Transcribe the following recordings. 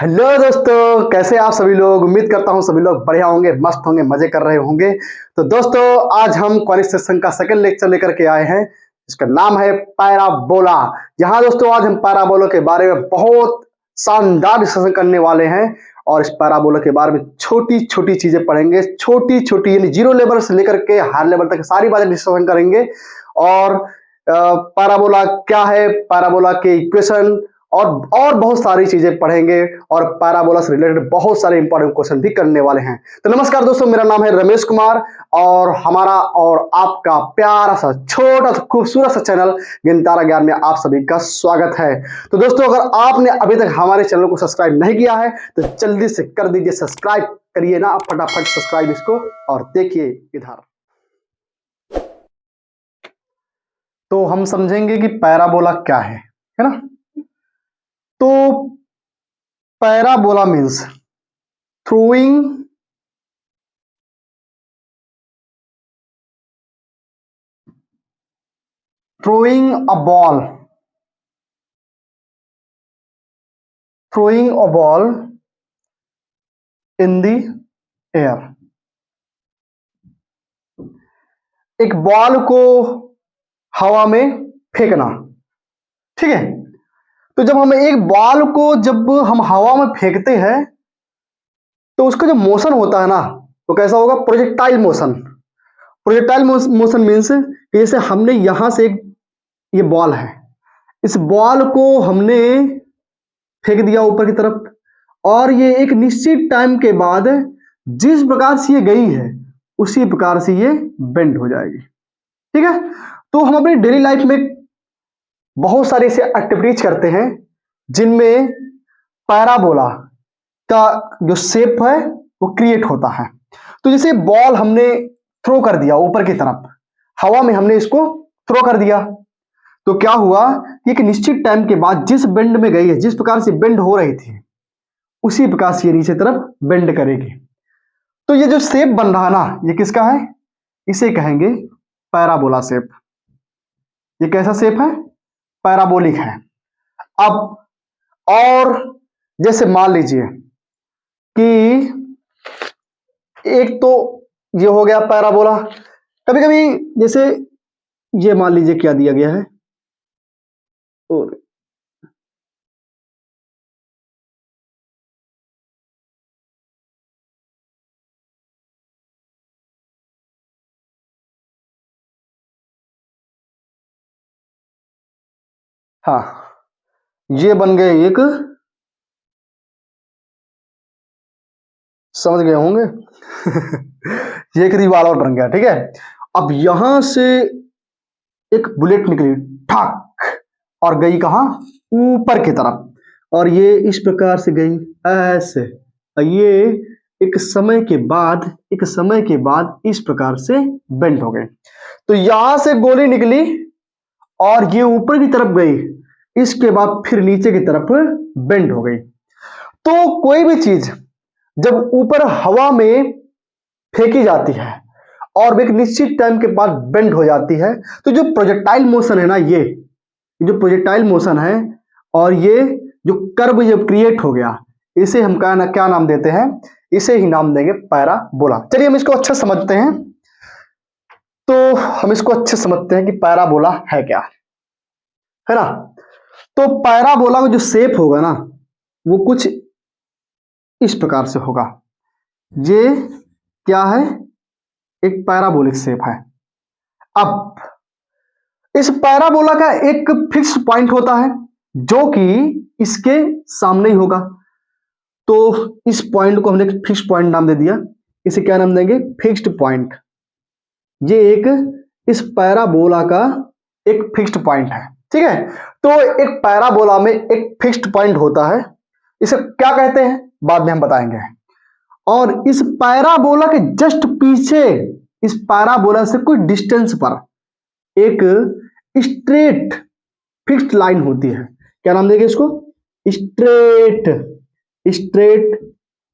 Hello दोस्तों, कैसे आप सभी लोग। उम्मीद करता हूँ सभी लोग बढ़िया होंगे, मस्त होंगे, मजे कर रहे होंगे। तो दोस्तों, आज हम क्वालिस सेशन का सेकंड लेक्चर लेकर के आए हैं। इसका नाम है पैराबोला। यहाँ दोस्तों आज हम पैराबोला के बारे में बहुत शानदार डिस्कशन करने वाले हैं। और इस पैराबोला के बारे में छोटी छोटी चीजें पढ़ेंगे, छोटी छोटी यानी जीरो लेवल से लेकर के हाई लेवल तक सारी बातें डिस्कशन करेंगे। और पैराबोला क्या है, पैराबोला के इक्वेशन और बहुत सारी चीजें पढ़ेंगे। और पैराबोला से रिलेटेड बहुत सारे इंपॉर्टेंट क्वेश्चन भी करने वाले हैं। तो नमस्कार दोस्तों, मेरा नाम है रमेश कुमार और हमारा और आपका प्यारा सा छोटा सा खूबसूरत सा चैनल गिनतारा ज्ञान में आप सभी का स्वागत है। तो दोस्तों, अगर आपने अभी तक हमारे चैनल को सब्सक्राइब नहीं किया है तो जल्दी से कर दीजिए, सब्सक्राइब करिए ना, फटाफट सब्सक्राइब इसको। और देखिए इधर, तो हम समझेंगे कि पैराबोला क्या है ना। तो parabola means throwing a ball, throwing a ball in the air। एक बॉल को हवा में फेंकना, ठीक है। तो जब हम एक बॉल को जब हम हवा में फेंकते हैं तो उसका जो मोशन होता है ना, वो कैसा होगा? Projectile motion. Projectile motion means कि जैसे हमने यहां से एक, ये बॉल है, इस बॉल को हमने फेंक दिया ऊपर की तरफ, और ये एक निश्चित टाइम के बाद जिस प्रकार से ये गई है उसी प्रकार से ये बेंड हो जाएगी, ठीक है। तो हम अपनी डेली लाइफ में बहुत सारे ऐसे एक्टिविटीज करते हैं जिनमें पैराबोला का जो शेप है वो क्रिएट होता है। तो जैसे बॉल हमने थ्रो कर दिया ऊपर की तरफ, हवा में हमने इसको थ्रो कर दिया, तो क्या हुआ कि एक निश्चित टाइम के बाद जिस बेंड में गई है, जिस प्रकार से बेंड हो रही थी उसी प्रकार से ये नीचे तरफ बेंड करेगी। तो ये जो शेप बन रहा है ना, ये किसका है? इसे कहेंगे पैराबोला शेप। ये कैसा शेप है? पैराबोलिक है। अब और जैसे मान लीजिए कि एक तो ये हो गया पैराबोला। कभी कभी जैसे ये मान लीजिए क्या दिया गया है, और हाँ, ये बन गए एक, समझ गए होंगे ये एक रिवॉल्वर बन गया, ठीक है। अब यहां से एक बुलेट निकली, ठाक, और गई कहां? ऊपर की तरफ, और ये इस प्रकार से गई ऐसे। ये एक समय के बाद इस प्रकार से बेंड हो गई। तो यहां से गोली निकली और ये ऊपर की तरफ गई, इसके बाद फिर नीचे की तरफ बेंड हो गई। तो कोई भी चीज जब ऊपर हवा में फेंकी जाती है और एक निश्चित टाइम के बाद बेंड हो जाती है, तो जो प्रोजेक्टाइल मोशन है ना, ये जो प्रोजेक्टाइल मोशन है और ये जो कर्व जब क्रिएट हो गया, इसे हम क्या नाम देते हैं? इसे ही नाम देंगे पैराबोला। चलिए हम इसको अच्छा समझते हैं। तो हम इसको अच्छे समझते हैं कि पैराबोला है क्या, है ना। तो पैराबोला का जो शेप होगा ना, वो कुछ इस प्रकार से होगा। ये क्या है? एक पैराबोलिक शेप है। अब इस पैराबोला का एक फिक्स पॉइंट होता है जो कि इसके सामने ही होगा। तो इस पॉइंट को हमने फिक्स पॉइंट नाम दे दिया। इसे क्या नाम देंगे? Fixed point. ये एक इस पैराबोला का एक फिक्स्ड पॉइंट है, ठीक है। तो एक पैराबोला में एक फिक्स्ड पॉइंट होता है, इसे क्या कहते हैं बाद में हम बताएंगे। और इस पैराबोला के जस्ट पीछे, इस पैराबोला से कुछ डिस्टेंस पर एक स्ट्रेट फिक्स्ड लाइन होती है। क्या नाम देंगे इसको? Straight straight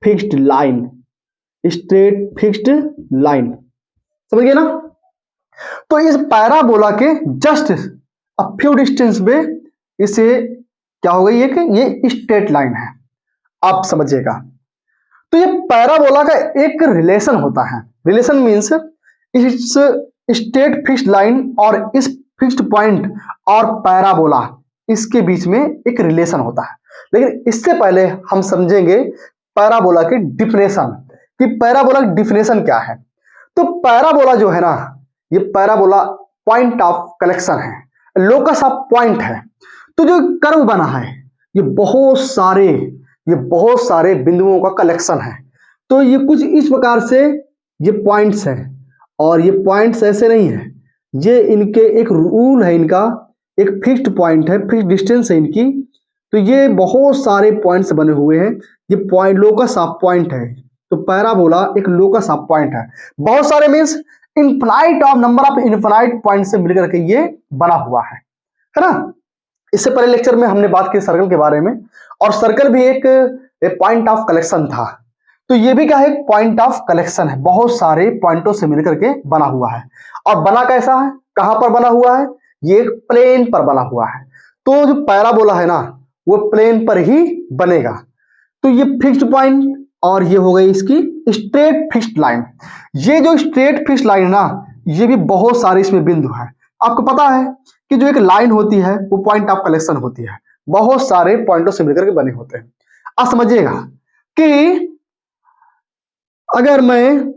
fixed line. Straight fixed line, समझ गए ना। तो इस पैराबोला के जस्ट अ फ्यू डिस्टेंस पे इसे क्या हो गई? ये स्ट्रेट लाइन है। आप समझिएगा। तो ये पैराबोला का एक रिलेशन होता है। Relation means it's straight fixed line और इस फिक्स्ड पॉइंट और पैराबोला इसके बीच में एक रिलेशन होता है। लेकिन इससे पहले हम समझेंगे पैराबोला की डिफिनेशन कि पैराबोला की डिफिनेशन क्या है। तो पैराबोला जो है ना, ये पैराबोला पॉइंट ऑफ कलेक्शन है, लोकस ऑफ पॉइंट है। तो जो कर्व बना है ये बहुत सारे बिंदुओं का कलेक्शन है। तो ये कुछ इस प्रकार से ये पॉइंट्स हैं, और ये पॉइंट्स ऐसे नहीं है, ये इनके एक रूल है, इनका एक फिक्स्ड पॉइंट है, फिक्स्ड डिस्टेंस है इनकी। तो ये बहुत सारे पॉइंट्स बने हुए हैं, ये पॉइंट लोकस ऑफ पॉइंट है। तो पैराबोला एक लोकस ऑफ पॉइंट है। बहुत सारे means infinite of number of infinite point से मिलकर के ये बना हुआ है ना। इससे पहले लेक्चर में हमने बात की सर्कल के बारे में, और सर्कल भी एक पॉइंट ऑफ कलेक्शन था। तो ये भी क्या है, एक पॉइंट ऑफ कलेक्शन है, बहुत सारे पॉइंटों से मिलकर के बना हुआ है। और बना कैसा है, कहां पर बना हुआ है, ये एक प्लेन पर बना हुआ है। तो जो पैराबोला है ना वो प्लेन पर ही बनेगा। तो ये फिक्स्ड पॉइंट और ये हो गई इसकी स्ट्रेट फिक्स्ड लाइन। ये जो स्ट्रेट फिक्स्ड लाइन है ना, ये भी बहुत सारे इसमें बिंदु है। आपको पता है कि जो एक लाइन होती है वो पॉइंट ऑफ कलेक्शन होती है, बहुत सारे पॉइंटों से मिलकर के बने होते हैं। आप समझिएगा कि अगर मैं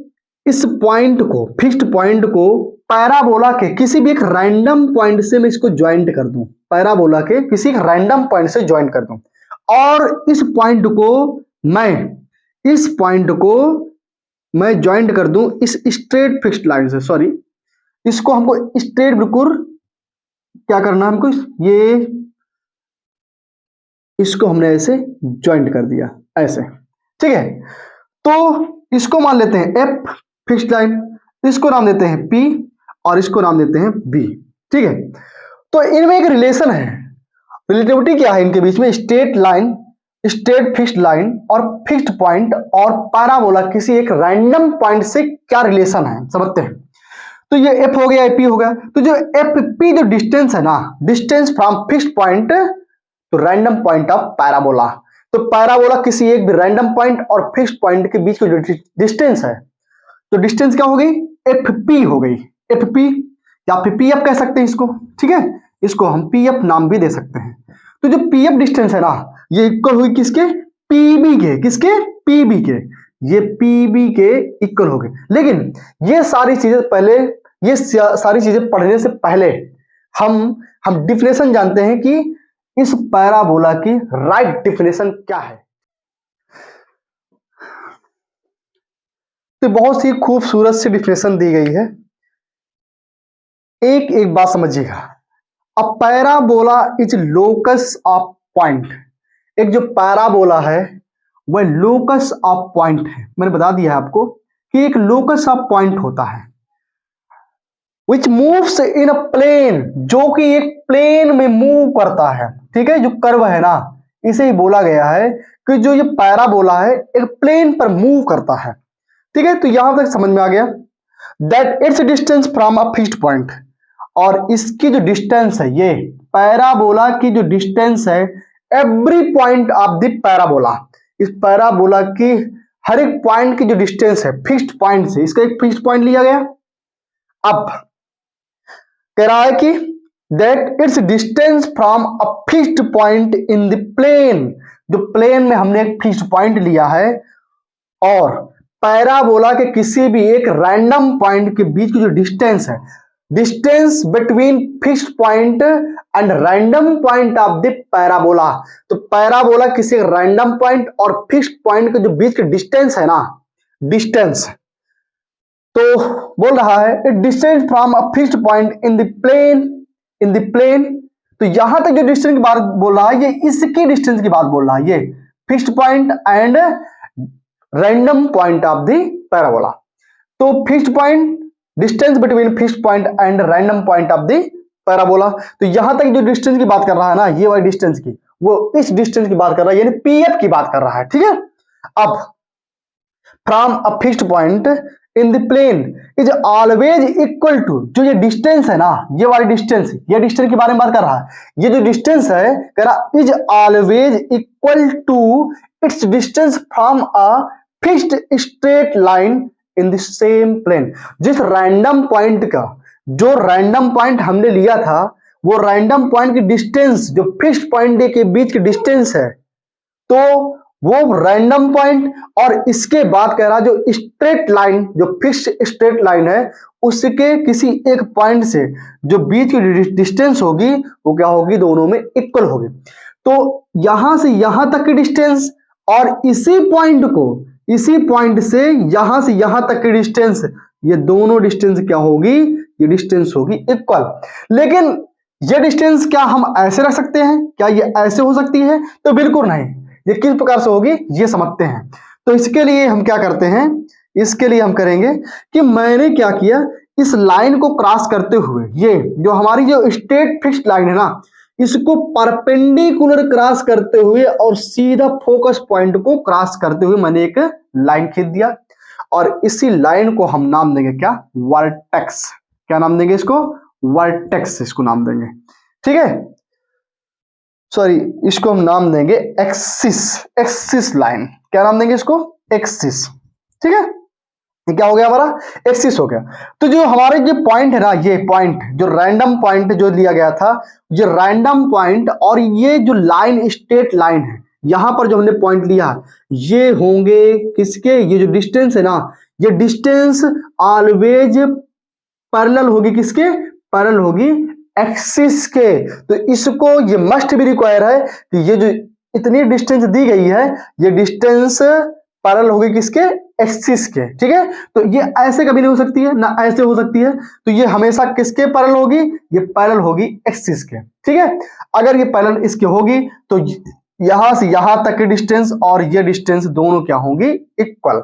इस पॉइंट को, फिक्स्ड पॉइंट को पैराबोला के किसी भी एक रैंडम पॉइंट से मैं इसको ज्वाइंट कर दूं, पैराबोला के किसी एक रैंडम पॉइंट से ज्वाइंट कर दूं, और इस पॉइंट को मैं ज्वाइंट कर दूं इस स्ट्रेट फिक्स्ड लाइन से, सॉरी इसको हमको स्ट्रेट बिल्कुल क्या करना है, हमको ये इसको हमने ऐसे ज्वाइंट कर दिया ऐसे, ठीक है। तो इसको मान लेते हैं एफ फिक्स्ड लाइन, इसको नाम देते हैं पी और इसको नाम देते हैं बी, ठीक है। तो इनमें एक रिलेशन है, रिलेटिविटी क्या है इनके बीच में, straight line, straight fixed line और फिक्स्ड पॉइंट और पैराबोला किसी एक रैंडम पॉइंट से क्या रिलेशन है समझते हैं। तो ये एफ हो गया, पी हो गया। तो जो एफ पी जो डिस्टेंस है ना, distance from fixed point two random point of parabola. तो पैराबोला किसी एक भी रैंडम पॉइंट और फिक्स्ड पॉइंट के बीच की जो डिस्टेंस है, तो डिस्टेंस क्या हो गई, एफ पी हो गई, एफ पी या फिर पी एफ कह सकते हैं इसको, ठीक है। इसको हम पी एफ नाम भी दे सकते हैं। तो जो पी एफ डिस्टेंस है ना, ये इक्वल हुई किसके, पीबी के, किसके, पीबी के, ये पीबी के इक्वल हो गए। लेकिन ये सारी चीजें पढ़ने से पहले हम डिफिनेशन जानते हैं कि इस पैराबोला की राइट डिफिनेशन क्या है। तो बहुत ही खूबसूरत सी डिफिनेशन दी गई है, एक एक बात समझिएगा। अ parabola is locus of point. एक जो पैराबोला है वह लोकस ऑफ पॉइंट है। मैंने बता दिया है आपको कि एक लोकस ऑफ पॉइंट होता है विच मूव्स इन अ प्लेन, जो कि एक प्लेन में मूव करता है, ठीक है। जो कर्व है ना, इसे ही बोला गया है कि जो ये पैराबोला है एक प्लेन पर मूव करता है, ठीक है। तो यहां तक समझ में आ गया that it's distance from a fixed point, और इसकी जो डिस्टेंस है, ये पैराबोला की जो डिस्टेंस है every point of the parabola, इस पैराबोला की हर एक पॉइंट की जो डिस्टेंस है फिक्स्ड पॉइंट से, इसका एक फिक्स्ड पॉइंट लिया गया। अब कह रहा है कि that it's distance from a fixed point in the plane, जो प्लेन में हमने एक फिक्स्ड पॉइंट लिया है, और पैराबोला के किसी भी एक रैंडम पॉइंट के बीच की जो डिस्टेंस है, distance between fixed point and random point of the parabola. तो पैराबोला किसी रैंडम पॉइंट और फिक्स्ड पॉइंट के जो बीच की डिस्टेंस है ना, डिस्टेंस, तो बोल रहा है it distance from a fixed point in the plane. तो यहां तक जो डिस्टेंस की बात बोल रहा है, ये इसकी डिस्टेंस की बात बोल रहा है, ये fixed point and random point of the parabola. तो fixed point, distance between fixed point and random point of the parabola. तो यहां तक जो डिस्टेंस की बात कर रहा है ना, ये वाली डिस्टेंस की, वो इस डिस्टेंस की बात कर रहा है, यानी पीएफ की बात कर रहा है, ठीक है। अब from a fixed point in the plane is always equal to, जो ये डिस्टेंस है ना, ये वाली डिस्टेंस, ये डिस्टेंस के बारे में बात कर रहा है, ये जो डिस्टेंस है कह रहा is always equal to its distance from a fixed straight line in the same plane. जिस रैंडम पॉइंट का, जो रैंडम पॉइंट हमने लिया था, वो रैंडम पॉइंट की डिस्टेंस जो फिक्स्ड पॉइंट के बीच की डिस्टेंस है, तो वो रैंडम पॉइंट और इसके बाद कह रहा जो स्ट्रेट लाइन, जो फिक्स्ड स्ट्रेट लाइन है, उसके किसी एक पॉइंट से जो बीच की डिस्टेंस होगी वो क्या होगी, दोनों में इक्वल होगी। तो यहां से यहां तक की डिस्टेंस और इसी पॉइंट को, इसी पॉइंट से यहां तक की डिस्टेंस, ये दोनों डिस्टेंस क्या होगी, ये डिस्टेंस होगी इक्वल। लेकिन ये डिस्टेंस क्या हम ऐसे रख सकते हैं, क्या ये ऐसे हो सकती है? तो बिल्कुल नहीं। ये किस प्रकार से होगी ये समझते हैं। तो इसके लिए हम क्या करते हैं, इसके लिए हम करेंगे कि मैंने क्या किया, इस लाइन को क्रॉस करते हुए, ये जो हमारी जो स्ट्रेट फिक्स्ड लाइन है ना, इसको परपेंडिकुलर क्रॉस करते हुए और सीधा फोकस पॉइंट को क्रॉस करते हुए मैंने एक लाइन खींच दिया, और इसी लाइन को हम नाम देंगे क्या, वर्टेक्स। क्या नाम देंगे इसको, वर्टेक्स इसको नाम देंगे। ठीक है, सॉरी, इसको हम नाम देंगे एक्सिस, एक्सिस लाइन। क्या नाम देंगे इसको, एक्सिस। ठीक है, ये क्या हो गया हमारा, एक्सिस हो गया। तो जो हमारे जो पॉइंट है ना, ये पॉइंट जो रैंडम पॉइंट जो लिया गया था, ये रैंडम पॉइंट और ये जो लाइन स्ट्रेट लाइन है, यहां पर जो हमने पॉइंट लिया, ये होंगे किसके, ये जो डिस्टेंस है ना, ये डिस्टेंस ऑलवेज पैरेलल होगी किसके, पैरेलल होगी एक्सिस के। तो इसको ये मस्ट भी रिक्वायर है कि ये जो इतनी डिस्टेंस दी गई है, ये डिस्टेंस पैरेलल होगी किसके, एक्सिस के। ठीक है, तो ये ऐसे कभी नहीं हो सकती है ना, ऐसे हो सकती है, तो ये हमेशा किसके पैरेलल होगी, ये पैरेलल होगी एक्सिस के। ठीक है, अगर ये पैरेलल इसके होगी तो यहां से यहां तक की डिस्टेंस और ये डिस्टेंस दोनों क्या होंगी, इक्वल।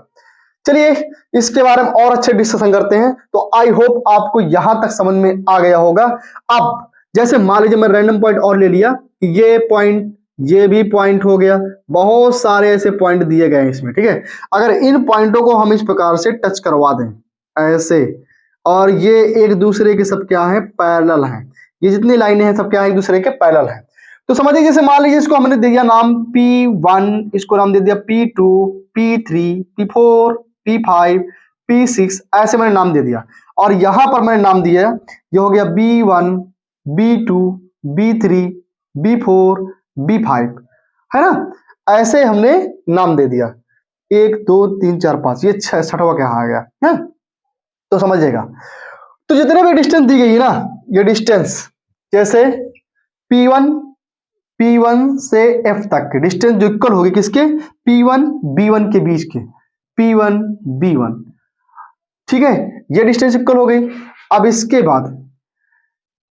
चलिए इसके बारे में और अच्छे डिस्कशन करते हैं। तो आई होप आपको यहां तक समझ में आ गया होगा। अब जैसे मान लीजिए मैं रैंडम पॉइंट और ले लिया, ये पॉइंट, ये भी पॉइंट हो गया, बहुत सारे ऐसे पॉइंट दिए गए हैं इसमें। ठीक है, अगर इन पॉइंटों को हम इस प्रकार से टच करवा दें ऐसे, और ये एक दूसरे के सब क्या है, पैरेलल हैं, ये जितनी लाइनें हैं सब क्या है, एक दूसरे के पैरेलल हैं। तो समझिए जैसे मान लीजिए इसको हमने दे दिया नाम P1, इसको नाम दे दिया P2, P3, P4, P5, P6, ऐसे मैंने नाम दे दिया। और यहां पर मैंने नाम दिया, ये हो गया B1, B2, B3, B4, B5, है ना, ऐसे हमने नाम दे दिया। 1 2 3 4 5, ये छठवा क्या आ गया है, तो समझिएगा। तो जितने भी डिस्टेंस दी गई है ना, ये डिस्टेंस जैसे P1, P1 से F तक की डिस्टेंस जो इक्वल होगी किसके, P1 B1 के बीच के, P1 B1। ठीक है, ये डिस्टेंस इक्वल हो गई। अब इसके बाद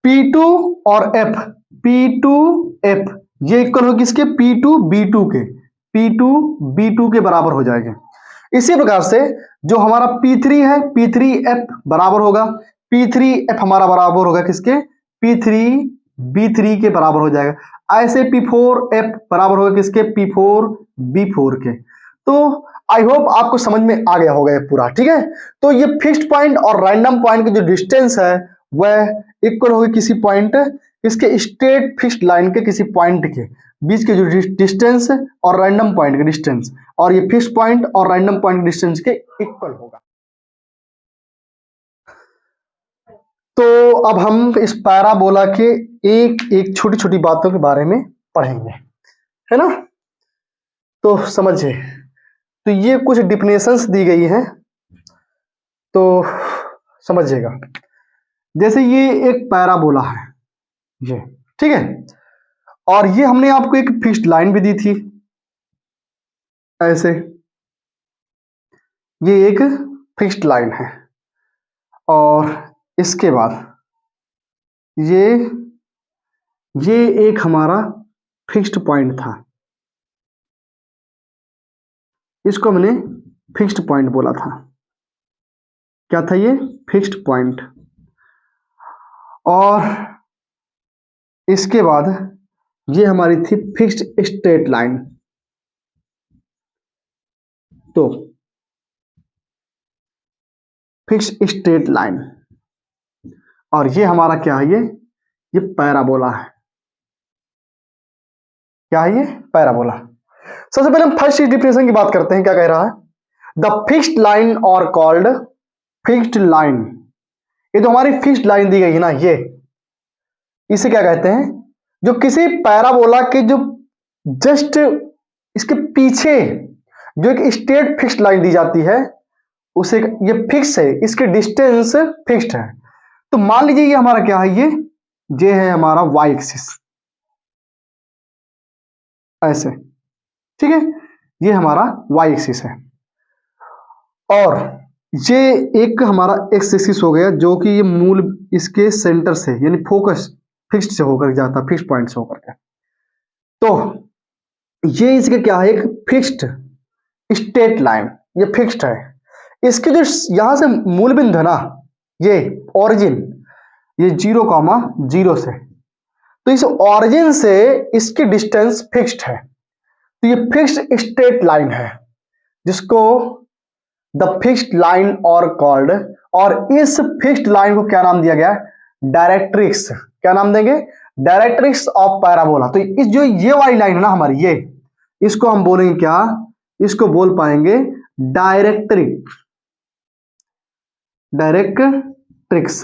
P2 और F, P2 F ये इक्वल होगी किसके, P2 B2 के, P2 B2 के बराबर हो जाएंगे। इसी प्रकार से जो हमारा P3 है, P3F बराबर होगा, P3F हमारा बराबर होगा किसके, P3 B3 के बराबर हो जाएगा। ऐसे P4F बराबर होगा किसके, P4 B4 के। तो आई होप आपको समझ में आ गया होगा ये पूरा। ठीक है, तो ये फिक्स्ड पॉइंट और रैंडम पॉइंट की जो डिस्टेंस है वह इक्वल होगी किसी पॉइंट, इसके स्ट्रेट फिक्स्ड लाइन के किसी पॉइंट के बीच के जो डिस्टेंस और रैंडम पॉइंट के डिस्टेंस, और ये फिक्स्ड पॉइंट और रैंडम पॉइंट डिस्टेंस के इक्वल होगा। तो अब हम इस पैराबोला के एक एक छोटी छोटी बातों के बारे में पढ़ेंगे, है ना। तो समझिए, तो ये कुछ डिफिनेशंस दी गई हैं, तो समझिएगा। जैसे ये एक पैराबोला है, ये ठीक है, और ये हमने आपको एक फिक्स्ड लाइन भी दी थी ऐसे, ये एक फिक्स्ड लाइन है, और इसके बाद ये एक हमारा फिक्स्ड पॉइंट था, इसको हमने फिक्स्ड पॉइंट बोला था। क्या था ये, फिक्स्ड पॉइंट। और इसके बाद ये हमारी थी फिक्स्ड स्ट्रेट लाइन। तो फिक्स स्ट्रेट लाइन, और ये हमारा क्या है, ये पैराबोला है। क्या है ये? पैराबोला। सबसे पहले हम फर्स्ट डिफिनेशन की बात करते हैं। क्या कह रहा है? द फिक्स्ड लाइन और कॉल्ड फिक्स्ड लाइन। ये जो हमारी फिक्स्ड लाइन दी गई है ना, ये इसे क्या कहते हैं? जो किसी पैराबोला के जो जस्ट इसके पीछे जो एक स्ट्रेट फिक्स्ड लाइन दी जाती है, उसे ये फिक्स है, इसके डिस्टेंस फिक्स्ड है। तो मान लीजिए ये हमारा क्या है, ये है हमारा वाई एक्सिस, ऐसे, ठीक है, ये हमारा वाई एक्सिस है। और ये एक हमारा एक्स एक्सिस हो गया, जो कि ये मूल इसके सेंटर से यानी फोकस फिक्स्ड से होकर जाता है, फिक्स्ड पॉइंट से होकर के। तो ये इसके क्या है, एक फिक्स्ड स्ट्रेट लाइन, ये फिक्स्ड है। इसके जो यहां से मूल बिंदु है ना, ये ओरिजिन, ये 0,0 से, तो इस ओरिजिन से इसकी डिस्टेंस फिक्स्ड है। तो ये फिक्स्ड स्ट्रेट लाइन है, जिसको द फिक्स्ड लाइन और कॉल्ड, और इस फिक्स्ड लाइन को क्या नाम दिया गया? डायरेक्ट्रिक्स। क्या नाम देंगे? Directrix of parabola. तो इस जो ये वाली लाइन है ना हमारी, ये इसको हम बोलेंगे क्या? इसको बोल पाएंगे डायरेक्ट्रिक्स। डायरेक्ट्रिक्स,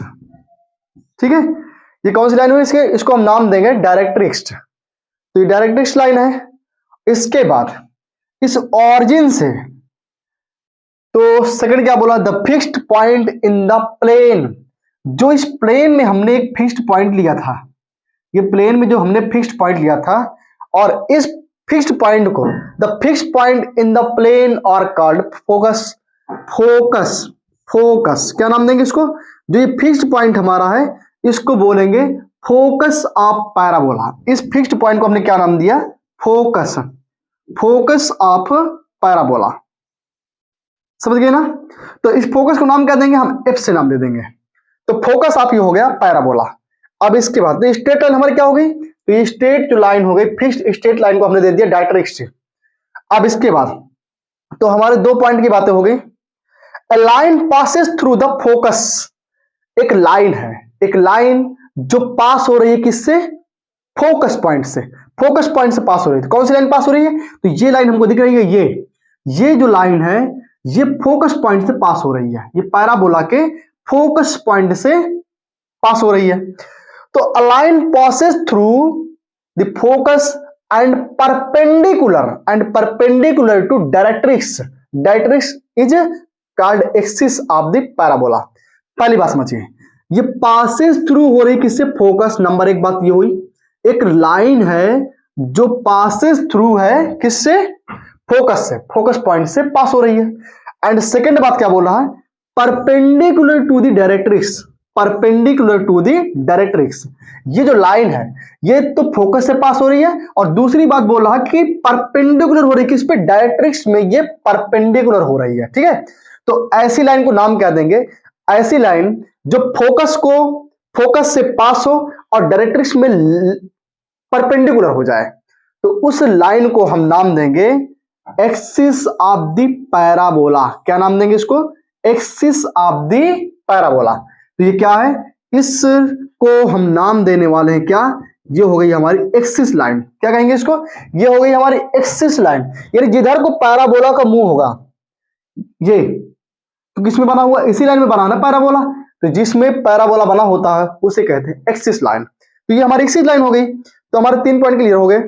ठीक है। ये कौन सी लाइन हुई? इसको हम नाम देंगे डायरेक्ट्रिक्स। तो ये डायरेक्ट्रिक्स लाइन है। इसके बाद इस ऑरिजिन से, तो सेकंड क्या बोला? The fixed point in the plane. जो इस प्लेन में हमने एक फिक्स्ड पॉइंट लिया था, ये प्लेन में जो हमने फिक्स्ड पॉइंट लिया था, और इस फिक्स्ड पॉइंट को the fixed point in the plane और कॉल्ड फोकस। फोकस, फोकस क्या नाम देंगे इसको? जो ये फिक्स्ड पॉइंट हमारा है, इसको बोलेंगे फोकस ऑफ पैराबोला। इस फिक्स्ड पॉइंट को हमने क्या नाम दिया? फोकस। Focus of parabola. समझ गए ना? तो इस फोकस को नाम क्या देंगे? हम एफ से नाम दे देंगे। तो फोकस ऑफ ये हो गया पैराबोला। अब इसके बाद तो स्ट्रेट लाइन हमारी क्या हो गई? तो ये स्ट्रेट जो लाइन हो गई, फिक्स्ड स्ट्रेट लाइन को हमने दे दिया डायरेक्ट्रिक्स से। अब इसके बाद तो हमारे दो पॉइंट की बातें हो गई। A line passes through the focus। एक लाइन है, एक लाइन जो पास हो रही है किससे? फोकस पॉइंट से। फोकस पॉइंट से पास हो रही है। तो कौन सी लाइन पास हो रही है? तो ये लाइन हमको दिख रही है, ये जो लाइन है, ये फोकस पॉइंट से पास हो रही है। ये पैराबोला के फोकस पॉइंट से पास हो रही है। तो a line passes through the focus and perpendicular to directrix। Directrix is called axis of the parabola। पहली बात समझिए, ये passes through हो रही किससे? फोकस। नंबर एक बात ये हुई, एक लाइन है जो passes through है किससे? फोकस से, फोकस पॉइंट से पास हो रही है। एंड सेकेंड बात क्या बोल रहा है? Perpendicular to the directrix. Perpendicular to the directrix. ये जो लाइन है, ये तो फोकस से पास हो रही है, और दूसरी बात बोल रहा है कि परपेंडिकुलर हो रही है किस पे? डायरेक्ट्रिक्स में ये परपेंडिकुलर हो रही है, ठीक है। तो ऐसी लाइन को नाम क्या देंगे? ऐसी लाइन जो फोकस से पास हो और डायरेक्ट्रिक्स में परपेंडिकुलर हो जाए, तो उस लाइन को हम नाम देंगे एक्सिस ऑफ द पैराबोला। क्या नाम देंगे इसको? Axis of the parabola. तो ये क्या है? इसको हम नाम देने वाले हैं क्या? ये हो गई हमारी एक्सिस लाइन। क्या कहेंगे इसको? ये हो गई हमारी एक्सिस लाइन। यानी जिधर को पैराबोला का मुंह होगा, ये तो किसमें बना हुआ? इसी लाइन में बना ना पैराबोला। तो जिसमें पैराबोला बना होता है उसे कहते हैं एक्सिस लाइन। तो ये हमारी एक्सिस लाइन हो गई। तो हमारे 3 पॉइंट क्लियर हो गए।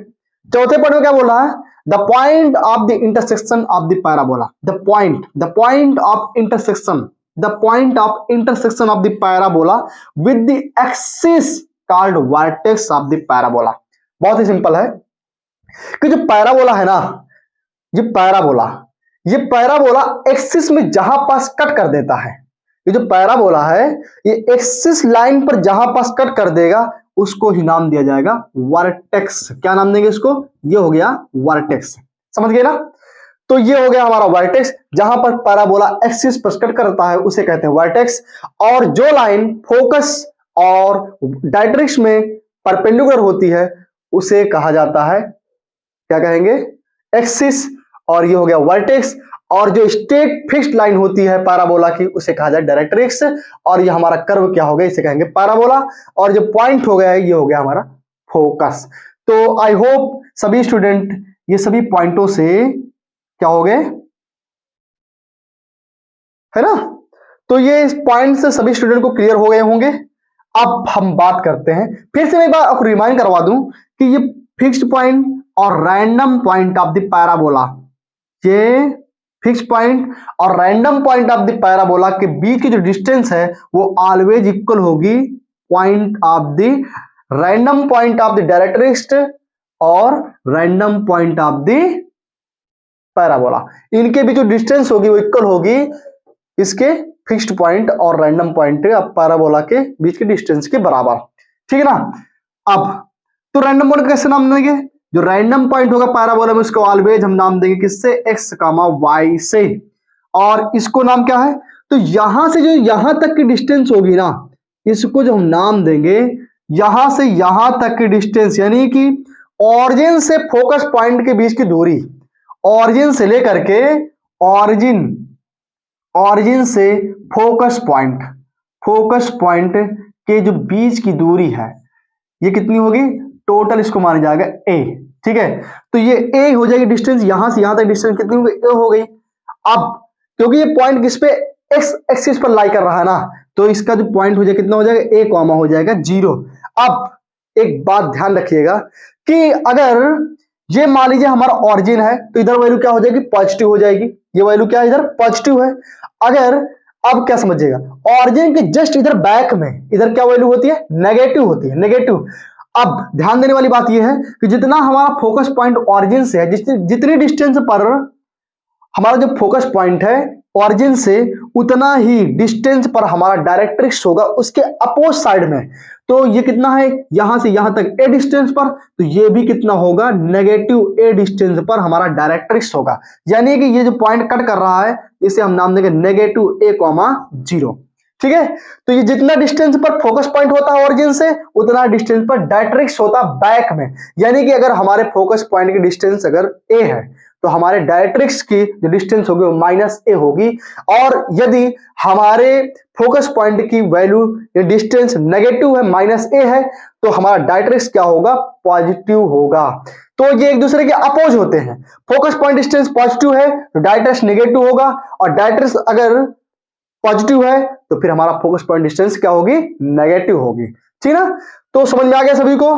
चौथे पॉइंट में क्या बोल रहा है? The point of the intersection of the parabola. The point of intersection, the point of intersection of the parabola with the axis called vertex of the parabola. बहुत ही सिंपल है कि जो पैराबोला है ना, ये पैराबोला एक्सिस में जहां पास कट कर देता है, ये जो पैराबोला है, ये एक्सिस लाइन पर जहां पास कट कर देगा, उसको ही नाम दिया जाएगा वर्टेक्स। क्या नाम देंगे इसको? ये हो गया वर्टेक्स। समझ गए ना? तो ये हो गया हमारा वर्टेक्स। जहां पर पैराबोला एक्सिस पर कट करता है उसे कहते हैं वर्टेक्स। और जो लाइन फोकस और डायरेक्ट्रिक्स में परपेंडिकुलर होती है उसे कहा जाता है, क्या कहेंगे? एक्सिस। और ये हो गया वर्टेक्स। और जो स्ट्रेट फिक्स्ड लाइन होती है पैराबोला की उसे कहा जाए डायरेक्ट्रिक्स, और ये हमारा कर्व क्या हो गया, इसे कहेंगे पैराबोला, और जो पॉइंट हो गया है ये हो गया हमारा फोकस। तो आई होप सभी स्टूडेंट ये सभी पॉइंटों से क्या हो गए, है ना। तो ये पॉइंट से सभी स्टूडेंट को क्लियर हो गए होंगे। अब हम बात करते हैं, फिर से मैं एक बार आपको रिमाइंड करवा दूं कि ये फिक्स्ड पॉइंट और random point of the parabola, ये फिक्स्ड पॉइंट और random point of the parabola के बीच की जो डिस्टेंस है वो ऑलवेज इक्वल होगी point of the random point of the directrix और random point of the parabola. इनके बीच जो डिस्टेंस होगी वो इक्वल होगी इसके फिक्स्ड पॉइंट और रैंडम पॉइंट ऑफ पैराबोला के बीच के डिस्टेंस के बराबर, ठीक है ना। अब तो रैंडम पॉइंट कैसे नाम देंगे, जो रैंडम पॉइंट होगा पैराबोला में उसको ऑलवेज हम नाम देंगे किससे, एक्स कामा वाई से, और इसको नाम क्या है, तो यहां से जो यहां तक की डिस्टेंस होगी ना इसको जो हम नाम देंगे यहां से यहां तक की डिस्टेंस, यानी कि ऑरिजिन से फोकस पॉइंट के बीच की दूरी, ऑरिजिन से लेकर के ऑरिजिन से फोकस पॉइंट के जो बीच की दूरी है ये कितनी होगी, टोटल इसको माना जाएगा ए, ठीक है। तो ये ए हो जाएगी डिस्टेंस, यहां से यहां तक डिस्टेंस कितनी होगी, ए हो गई। अब क्योंकि ये पॉइंट किस पे, एक्स एक्सिस पर लाई कर रहा है ना, तो इसका जो पॉइंट हो जाएगा कितना हो जाएगा, ए कॉमा हो जाएगा 0। अब एक बात ध्यान रखिएगा कि अगर ये मान लीजिए हमारा ऑरिजिन है तो इधर वैल्यू क्या हो जाएगी, पॉजिटिव हो जाएगी, ये वैल्यू क्या है इधर पॉजिटिव है। अगर अब क्या समझिएगा, ऑरिजिन के जस्ट इधर बैक में इधर क्या वैल्यू होती है, नेगेटिव होती है, नेगेटिव। अब ध्यान देने वाली बात यह है कि जितना हमारा फोकस पॉइंट ऑरिजिन से है, जितनी डिस्टेंस पर हमारा जो फोकस पॉइंट है ऑरिजिन से उतना ही डिस्टेंस पर हमारा डायरेक्ट्रिक्स होगा उसके अपोज साइड में। तो ये कितना है, यहां से यहां तक ए डिस्टेंस पर, तो ये भी कितना होगा, नेगेटिव ए डिस्टेंस पर हमारा डायरेक्ट्रिक्स होगा। यानी कि ये जो पॉइंट कट कर रहा है इसे हम नाम देंगे नेगेटिव ए कॉमा 0, ठीक है। तो ये जितना डिस्टेंस पर फोकस पॉइंट होता है ऑरिजिन से उतना डिस्टेंस पर डायरेक्ट्रिक्स होता है बैक में। यानी कि अगर हमारे फोकस पॉइंट की डिस्टेंस अगर ए है तो हमारे डायरेक्ट्रिक्स की जो डिस्टेंस होगी वो माइनस ए होगी, और यदि हमारे फोकस पॉइंट की वैल्यू या डिस्टेंस नेगेटिव है, माइनस ए है, तो हमारा डायरेक्ट्रिक्स क्या होगा, पॉजिटिव होगा। तो ये एक दूसरे के अपोज होते हैं, फोकस पॉइंट डिस्टेंस पॉजिटिव है तो डायरेक्ट्रिक्स नेगेटिव होगा, और डायरेक्ट्रिक्स अगर पॉजिटिव है तो फिर हमारा फोकस पॉइंट डिस्टेंस क्या होगी, नेगेटिव होगी, ठीक ना। तो समझ में आ गया सभी को।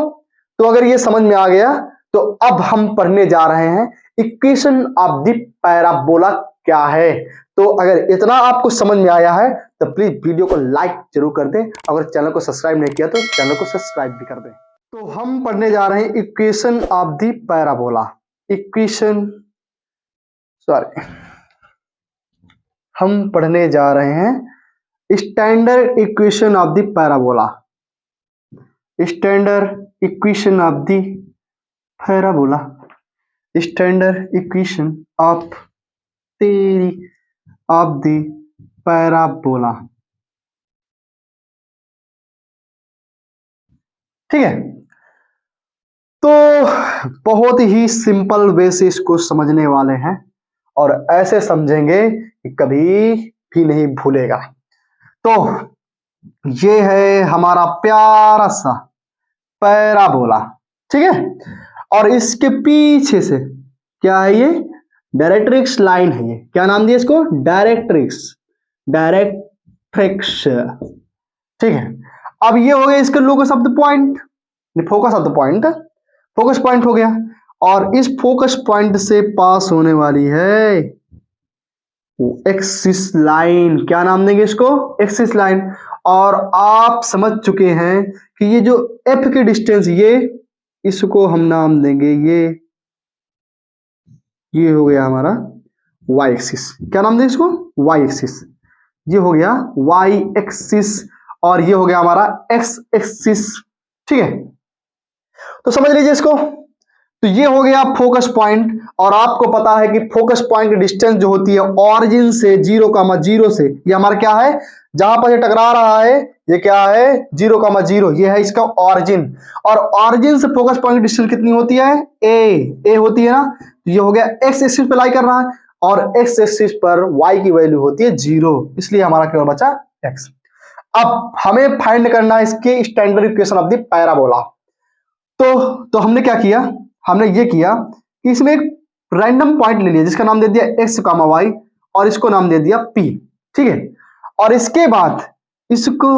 तो अगर ये समझ में आ गया तो अब हम पढ़ने जा रहे हैं इक्वेशन ऑफ द पैराबोला क्या है। तो अगर इतना आपको समझ में आया है तो प्लीज वीडियो को लाइक जरूर कर दें, अगर चैनल को सब्सक्राइब नहीं किया तो चैनल को सब्सक्राइब भी कर दें। तो हम पढ़ने जा रहे हैं इक्वेशन ऑफ द पैराबोला, हम पढ़ने जा रहे हैं standard equation of the parabola, standard equation of the parabola, standard equation of the parabola, ठीक है। तो बहुत ही सिंपल वे से इसको समझने वाले हैं और ऐसे समझेंगे कि कभी भी नहीं भूलेगा। तो ये है हमारा प्यारा सा पैराबोला, ठीक है। और इसके पीछे से क्या है, ये डायरेक्ट्रिक्स लाइन है, ये क्या नाम दिया इसको, डायरेक्ट्रिक्स, ठीक है। अब ये हो गया इसके locus of the point, focus of the point, focus point हो गया, और इस फोकस पॉइंट से पास होने वाली है एक्सिस लाइन, क्या नाम देंगे इसको, एक्सिस लाइन। और आप समझ चुके हैं कि ये जो एफ की डिस्टेंस, ये इसको हम नाम देंगे ये हो गया हमारा वाई एक्सिस, क्या नाम देंगे इसको, वाई एक्सिस। ये हो गया वाई एक्सिस और ये हो गया हमारा एक्स एक्सिस, ठीक है। तो समझ लीजिए इसको। तो ये हो गया फोकस पॉइंट, और आपको पता है कि फोकस पॉइंट की डिस्टेंस जो होती है ऑरिजिन से 0,0 से, ये हमारा क्या है, जहां पर ये टकरा रहा है ये क्या है, 0,0, ये है इसका ऑरिजिन। और ऑरिजिन से फोकस पॉइंट की डिस्टेंस कितनी होती है, ए होती है ना। तो ये हो गया एक्स एक्सिस पे लाई कर रहा है, और x एक्सिस पर y की वैल्यू होती है 0, इसलिए हमारा केवल बचा x। अब हमें फाइंड करना है इसके standard equation of the parabola. तो हमने क्या किया, हमने ये किया कि इसमें एक रैंडम पॉइंट ले लिया जिसका नाम दे दिया x, y और इसको नाम दे दिया p, ठीक है। और इसके बाद इसको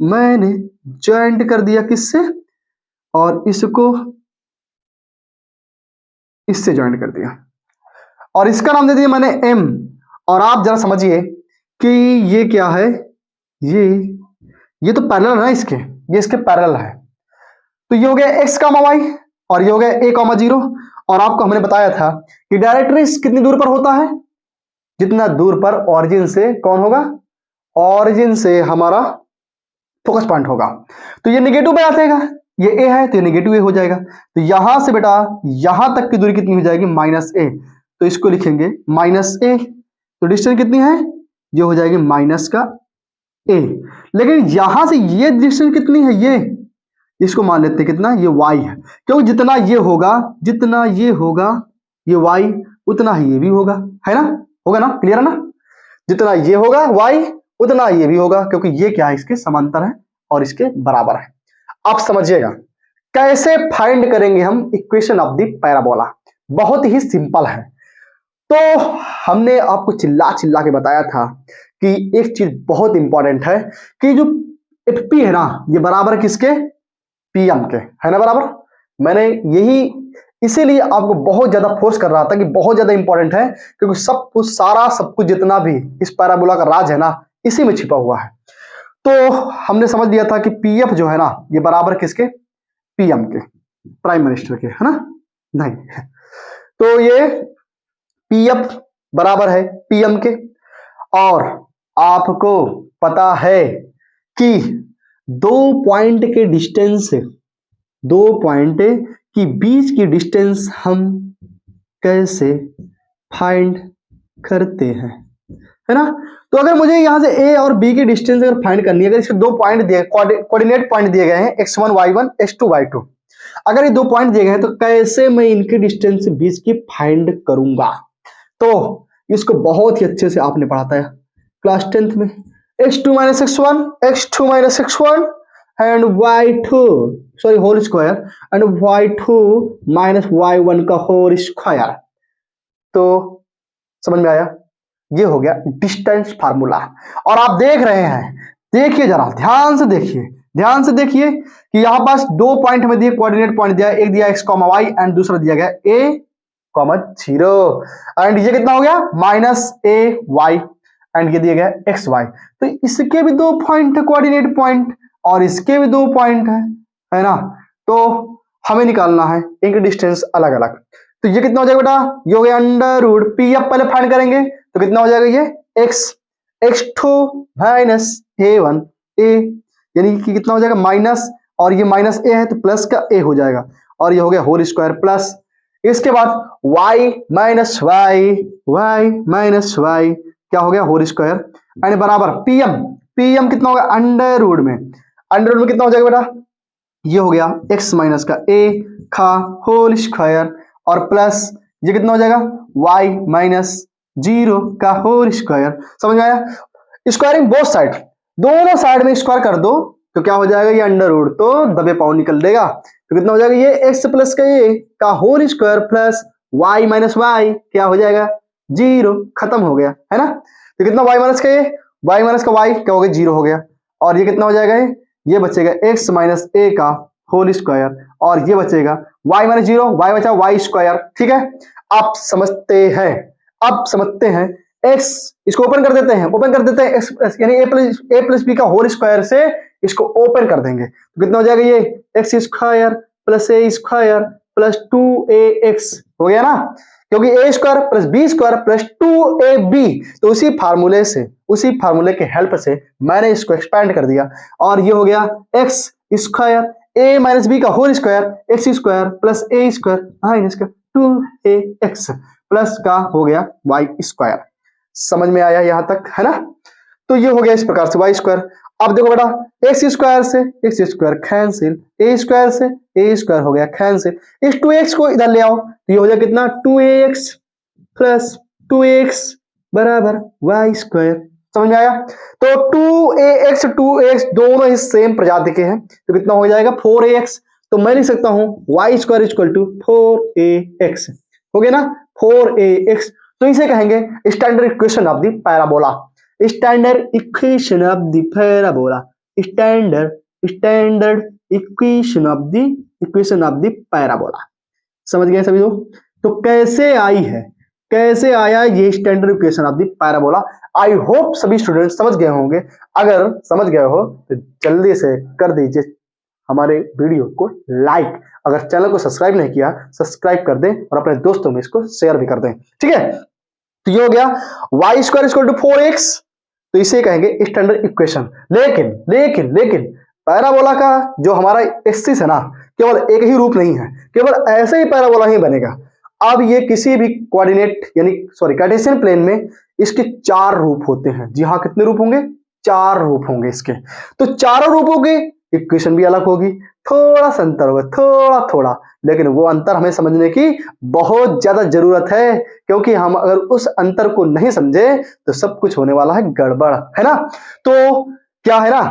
मैंने ज्वाइंट कर दिया किससे, और इसको इससे ज्वाइंट कर दिया और इसका नाम दे दिया मैंने m। और आप जरा समझिए कि ये क्या है, ये तो पैरेलल है ना इसके, ये इसके पैरेलल है। तो ये हो गया x, y और ये हो गया a, 0। और आपको हमने बताया था कि डायरेक्ट्रिक्स कितनी दूर पर होता है, जितना दूर पर ऑरिजिन से कौन होगा, ऑरिजिन से हमारा फोकस पॉइंट होगा। तो ये निगेटिव पे आ जाएगा, ये a है तो ये निगेटिव a हो जाएगा। तो यहां से बेटा यहां तक की दूरी कितनी हो जाएगी, -a। तो इसको लिखेंगे -a। तो डिस्टेंस कितनी है, ये हो जाएगी माइनस का a। लेकिन यहां से ये डिस्टेंस कितनी है, ये इसको मान लेते हैं कितना, ये y है, क्योंकि जितना ये होगा ये y उतना ही ये भी होगा, है ना, होगा ना, क्लियर है ना। जितना ये होगा y उतना ये भी होगा, क्योंकि ये क्या है, इसके समांतर है और इसके बराबर है। आप समझिएगा कैसे फाइंड करेंगे हम इक्वेशन ऑफ द पैराबोला, बहुत ही सिंपल है। तो हमने आपको चिल्ला चिल्ला के बताया था कि एक चीज बहुत इंपॉर्टेंट है कि जो एफपी है ना, ये बराबर किसके, पीएम के, है ना बराबर। मैंने यही इसीलिए आपको बहुत ज्यादा फोर्स कर रहा था कि बहुत ज्यादा इंपॉर्टेंट है, क्योंकि सब कुछ सब कुछ जितना भी इस पैराबोला का राज है ना, इसी में छिपा हुआ है। तो हमने समझ लिया था कि पीएफ जो है ना, ये बराबर किसके, पीएम के, प्राइम मिनिस्टर के, है ना, नहीं। तो ये पीएफ बराबर है पीएम के। और आपको पता है कि दो पॉइंट के डिस्टेंस, दो पॉइंट की बीच की डिस्टेंस हम कैसे फाइंड करते हैं, है ना। तो अगर मुझे यहां से ए और बी की डिस्टेंस अगर फाइंड करनी है, अगर इसके दो पॉइंट दिए, कोऑर्डिनेट पॉइंट दिए गए हैं x1 y1 x2 y2, अगर ये दो पॉइंट दिए गए हैं तो कैसे मैं इनकी डिस्टेंस बीच की फाइंड करूंगा। तो इसको बहुत ही अच्छे से आपने पढ़ा था क्लास 10th में, x2 - x1 x2 - x1 and y2 sorry whole square and y2 - y1 का होल स्क्वायर। तो समझ में आया, ये हो गया डिस्टेंस फार्मूला। और आप देख रहे हैं, देखिए जरा ध्यान से देखिए, ध्यान से देखिए कि यहां पास दो पॉइंट हमें दिए, कोऑर्डिनेट पॉइंट दिया, एक दिया x, y एंड दूसरा दिया गया a, 0 एंड ये कितना हो गया -a y एंड ये दिया गया x y। तो इसके भी दो पॉइंट है कोऑर्डिनेट पॉइंट और इसके भी दो पॉइंट है ना। तो हमें निकालना है इनकी डिस्टेंस अलग अलग। तो ये कितना हो जाएगा बेटा, ये हो गया अंडर रूट पी, अब पहले फाइंड करेंगे तो कितना हो जाएगा, ये x x2 - a1 a, यानी कि कितना हो जाएगा माइनस, और ये माइनस a है तो प्लस का a हो जाएगा, और ये हो गया होल स्क्वायर प्लस। इसके बाद y माइनस y क्या हो गया होल स्क्वायर एंड बराबर पीएम कितना होगा अंडर रूट में, अंडर रूट में कितना हो जाएगा बेटा, ये हो गया x माइनस का a का होल स्क्वायर और प्लस ये कितना हो जाएगा y - 0 का होल स्क्वायर। समझ में आया, स्क्वायरिंग बोथ साइड, दोनों साइड में स्क्वायर कर दो तो क्या हो जाएगा, ये अंडर रूट तो दबे पाँव निकल देगा। तो कितना हो जाएगा, ये x प्लस का a का whole square plus y minus y क्या हो जाएगा 0, खत्म हो गया, है ना। तो कितना y माइनस का a, y माइनस का y क्या हो गया 0 हो गया, और ये कितना हो जाएगा, ये बचेगा x माइनस a का होल स्क्वायर और ये बचेगा y माइनस 0, y बचा y स्क्वायर। ठीक है, आप समझते हैं, अब समझते हैं x, इसको ओपन कर देते हैं, ओपन कर देते हैं x यानी a प्लस बी का होल स्क्वायर से इसको ओपन कर देंगे तो कितना हो जाएगा, ये x square plus a square plus 2ax हो गया ना, क्योंकि a square plus B square plus 2ab। तो उसी फार्मूले के हेल्प से मैंने इसको एक्सपेंड कर दिया और ये हो गया x square a minus B का whole square X square plus a square minus का 2ax प्लस का हो गया y स्क्वायर। समझ में आया यहां तक, है ना। तो ये हो गया इस प्रकार से y स्क्वायर। अब देखो बेटा, एक्स स्क्वायर से x square cancel, a square से a स्क्वायर हो गया कैंसिल, इस 2x को इधर ले आओ तो ये हो जाएगा कितना 2ax प्लस 2x बराबर y स्क्वायर। समझ में आया? तो 2ax 2x दोनों ही सेम प्रजाति के हैं, तो कितना हो जाएगा 4ax। तो मैं लिख सकता हूं y square equal to 4ax। हो गया ना 4ax। तो इसे कहेंगे standard equation of the parabola. Standard equation of the parabola. Standard equation of the parabola. समझ गए सभी लोग? तो कैसे आई है, कैसे आया ये standard equation of the parabola? I hope सभी स्टूडेंट समझ गए होंगे। अगर समझ गए हो तो जल्दी से कर दीजिए हमारे वीडियो को लाइक। अगर चैनल को सब्सक्राइब नहीं किया सब्सक्राइब कर दें और अपने दोस्तों में इसको शेयर भी कर दें। ठीक है, तो ये हो गया y square equal to 4x। तो इसे कहेंगे स्टैंडर्ड इक्वेशन। लेकिन लेकिन लेकिन पैराबोला का जो हमारा एक्सिस है ना, केवल एक ही रूप नहीं है, केवल ऐसे ही पैराबोला ही बनेगा। अब ये किसी भी कोऑर्डिनेट यानी कार्टेशियन प्लेन में इसके 4 रूप होते हैं। जी हाँ, कितने रूप होंगे? 4 रूप होंगे इसके। तो चारों रूपों की इक्वेशन भी अलग होगी, थोड़ा सा अंतर होगा, थोड़ा थोड़ा, लेकिन वो अंतर हमें समझने की बहुत ज्यादा जरूरत है, क्योंकि हम अगर उस अंतर को नहीं समझे तो सब कुछ होने वाला है गड़बड़, है ना? तो क्या है ना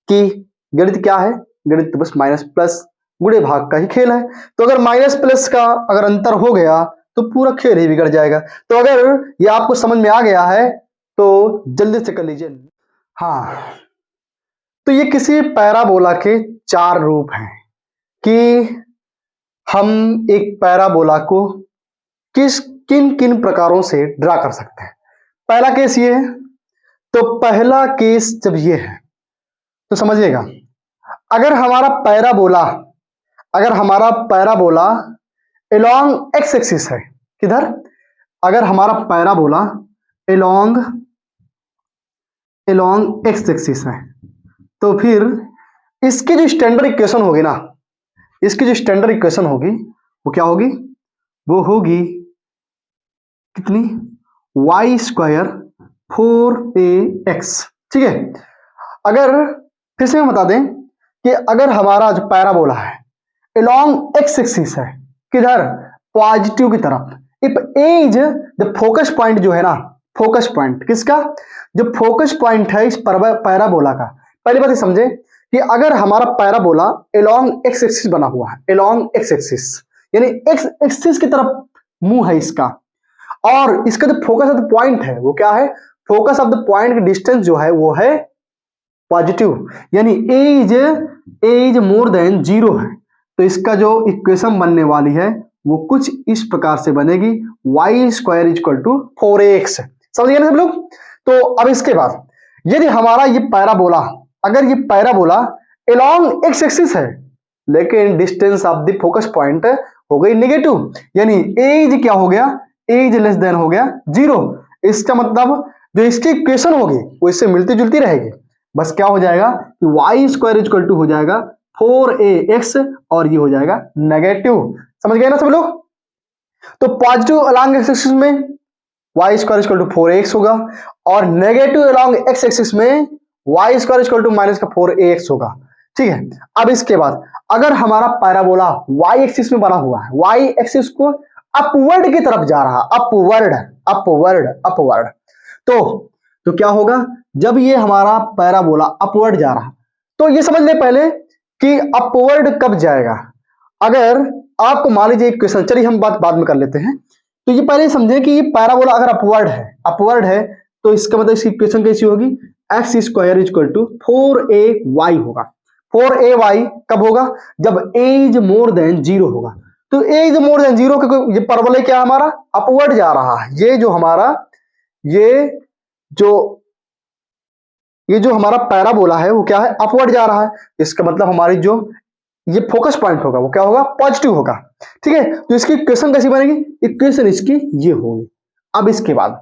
कि गणित क्या है? गणित तो बस माइनस प्लस गुणे भाग का ही खेल है। तो अगर माइनस प्लस का अगर अंतर हो गया तो पूरा खेल ही बिगड़ जाएगा। तो अगर ये आपको समझ में आ गया है तो जल्दी से कर लीजिए। हाँ, तो ये किसी पैराबोला के 4 रूप हैं कि हम एक पैराबोला को किन किन प्रकारों से ड्रा कर सकते हैं। पहला केस ये है। तो पहला केस जब ये है तो समझिएगा, अगर हमारा पैराबोला अलोंग एक्स एक्सिस है, किधर? अगर हमारा पैराबोला अलोंग एक्स एक्सिस है तो फिर इसकी जो स्टैंडर्ड इक्वेशन होगी ना, इसकी जो स्टैंडर्ड इक्वेशन होगी वो क्या होगी? वो होगी कितनी? y square 4ax। ठीक है, अगर फिर से हम बता दें कि अगर हमारा जो पैराबोला है अलोंग एक्स एक्सिस है, किधर? पॉजिटिव की तरफ। If A is the focus point, जो है ना फोकस पॉइंट किसका? जो फोकस पॉइंट है इस पैराबोला का। पहली बात ये समझे कि अगर हमारा पैराबोला अलोंग एक्स एक्सिस बना हुआ है, अलोंग एक्स एक्सिस यानी एक्स एक्सिस की तरफ मुंह है इसका, और इसका जो फोकस ऑफ द पॉइंट है वो क्या है? फोकस ऑफ द पॉइंट की डिस्टेंस जो है वो है पॉजिटिव, यानी ए इज मोर देन 0 है। तो इसका जो इक्वेशन बनने वाली है वो कुछ इस प्रकार से बनेगी, y square equal to 4ax। समझ गए ना सब लोग? तो अब इसके बाद यदि हमारा ये पैराबोला, अगर ये पैराबोला अलोंग एक्स एक्सिस है लेकिन distance of the focus point हो गई नेगेटिव, यानी एज क्या हो गया? एज लेस देन हो गया 0। इसका मतलब जो इसकी इक्वेशन होगी वो इससे मिलती जुलती रहेगी। बस क्या हो जाएगा कि y स्क्वायर इक्वल टू हो जाएगा 4ax और ये हो जाएगा नेगेटिव। समझ गए ना सब लोग? तो पॉजिटिव अलोंग एक्स एक्सिस में y square equal to 4ax होगा और नेगेटिव अलोंग एक्स एक्सिस में y square equal to minus का 4ax होगा। ठीक है, अब इसके बाद अगर हमारा पैराबोला y एक्सिस में बना हुआ है, y एक्सिस को अपवर्ड की तरफ जा रहा, अपवर्ड, तो क्या होगा? जब ये हमारा पैराबोला अपवर्ड जा रहा, तो ये समझ ले पहले कि अपवर्ड कब जाएगा। अगर आपको मान लीजिए इक्वेशन, चलिए हम बात बाद में कर लेते हैं। तो ये पहले समझे कि ये पैराबोला अगर अपवर्ड है तो इसका मतलब इसकी इक्वेशन कैसी होगी? X square equal to 4ay होगा। 4ay कब होगा? जब a इज मोर देन 0 होगा। तो a इज मोर देन 0 क्योंकि ये पैराबोला क्या हमारा अपवर्ड जा रहा है। ये जो हमारा पैराबोला है वो क्या है? अपवर्ड जा रहा है। इसका मतलब हमारी जो ये फोकस पॉइंट होगा वो क्या होगा? पॉजिटिव होगा। ठीक है, तो इसकी इक्वेशन कैसी बनेगी? इक्वेशन इसकी ये होगी। अब इसके बाद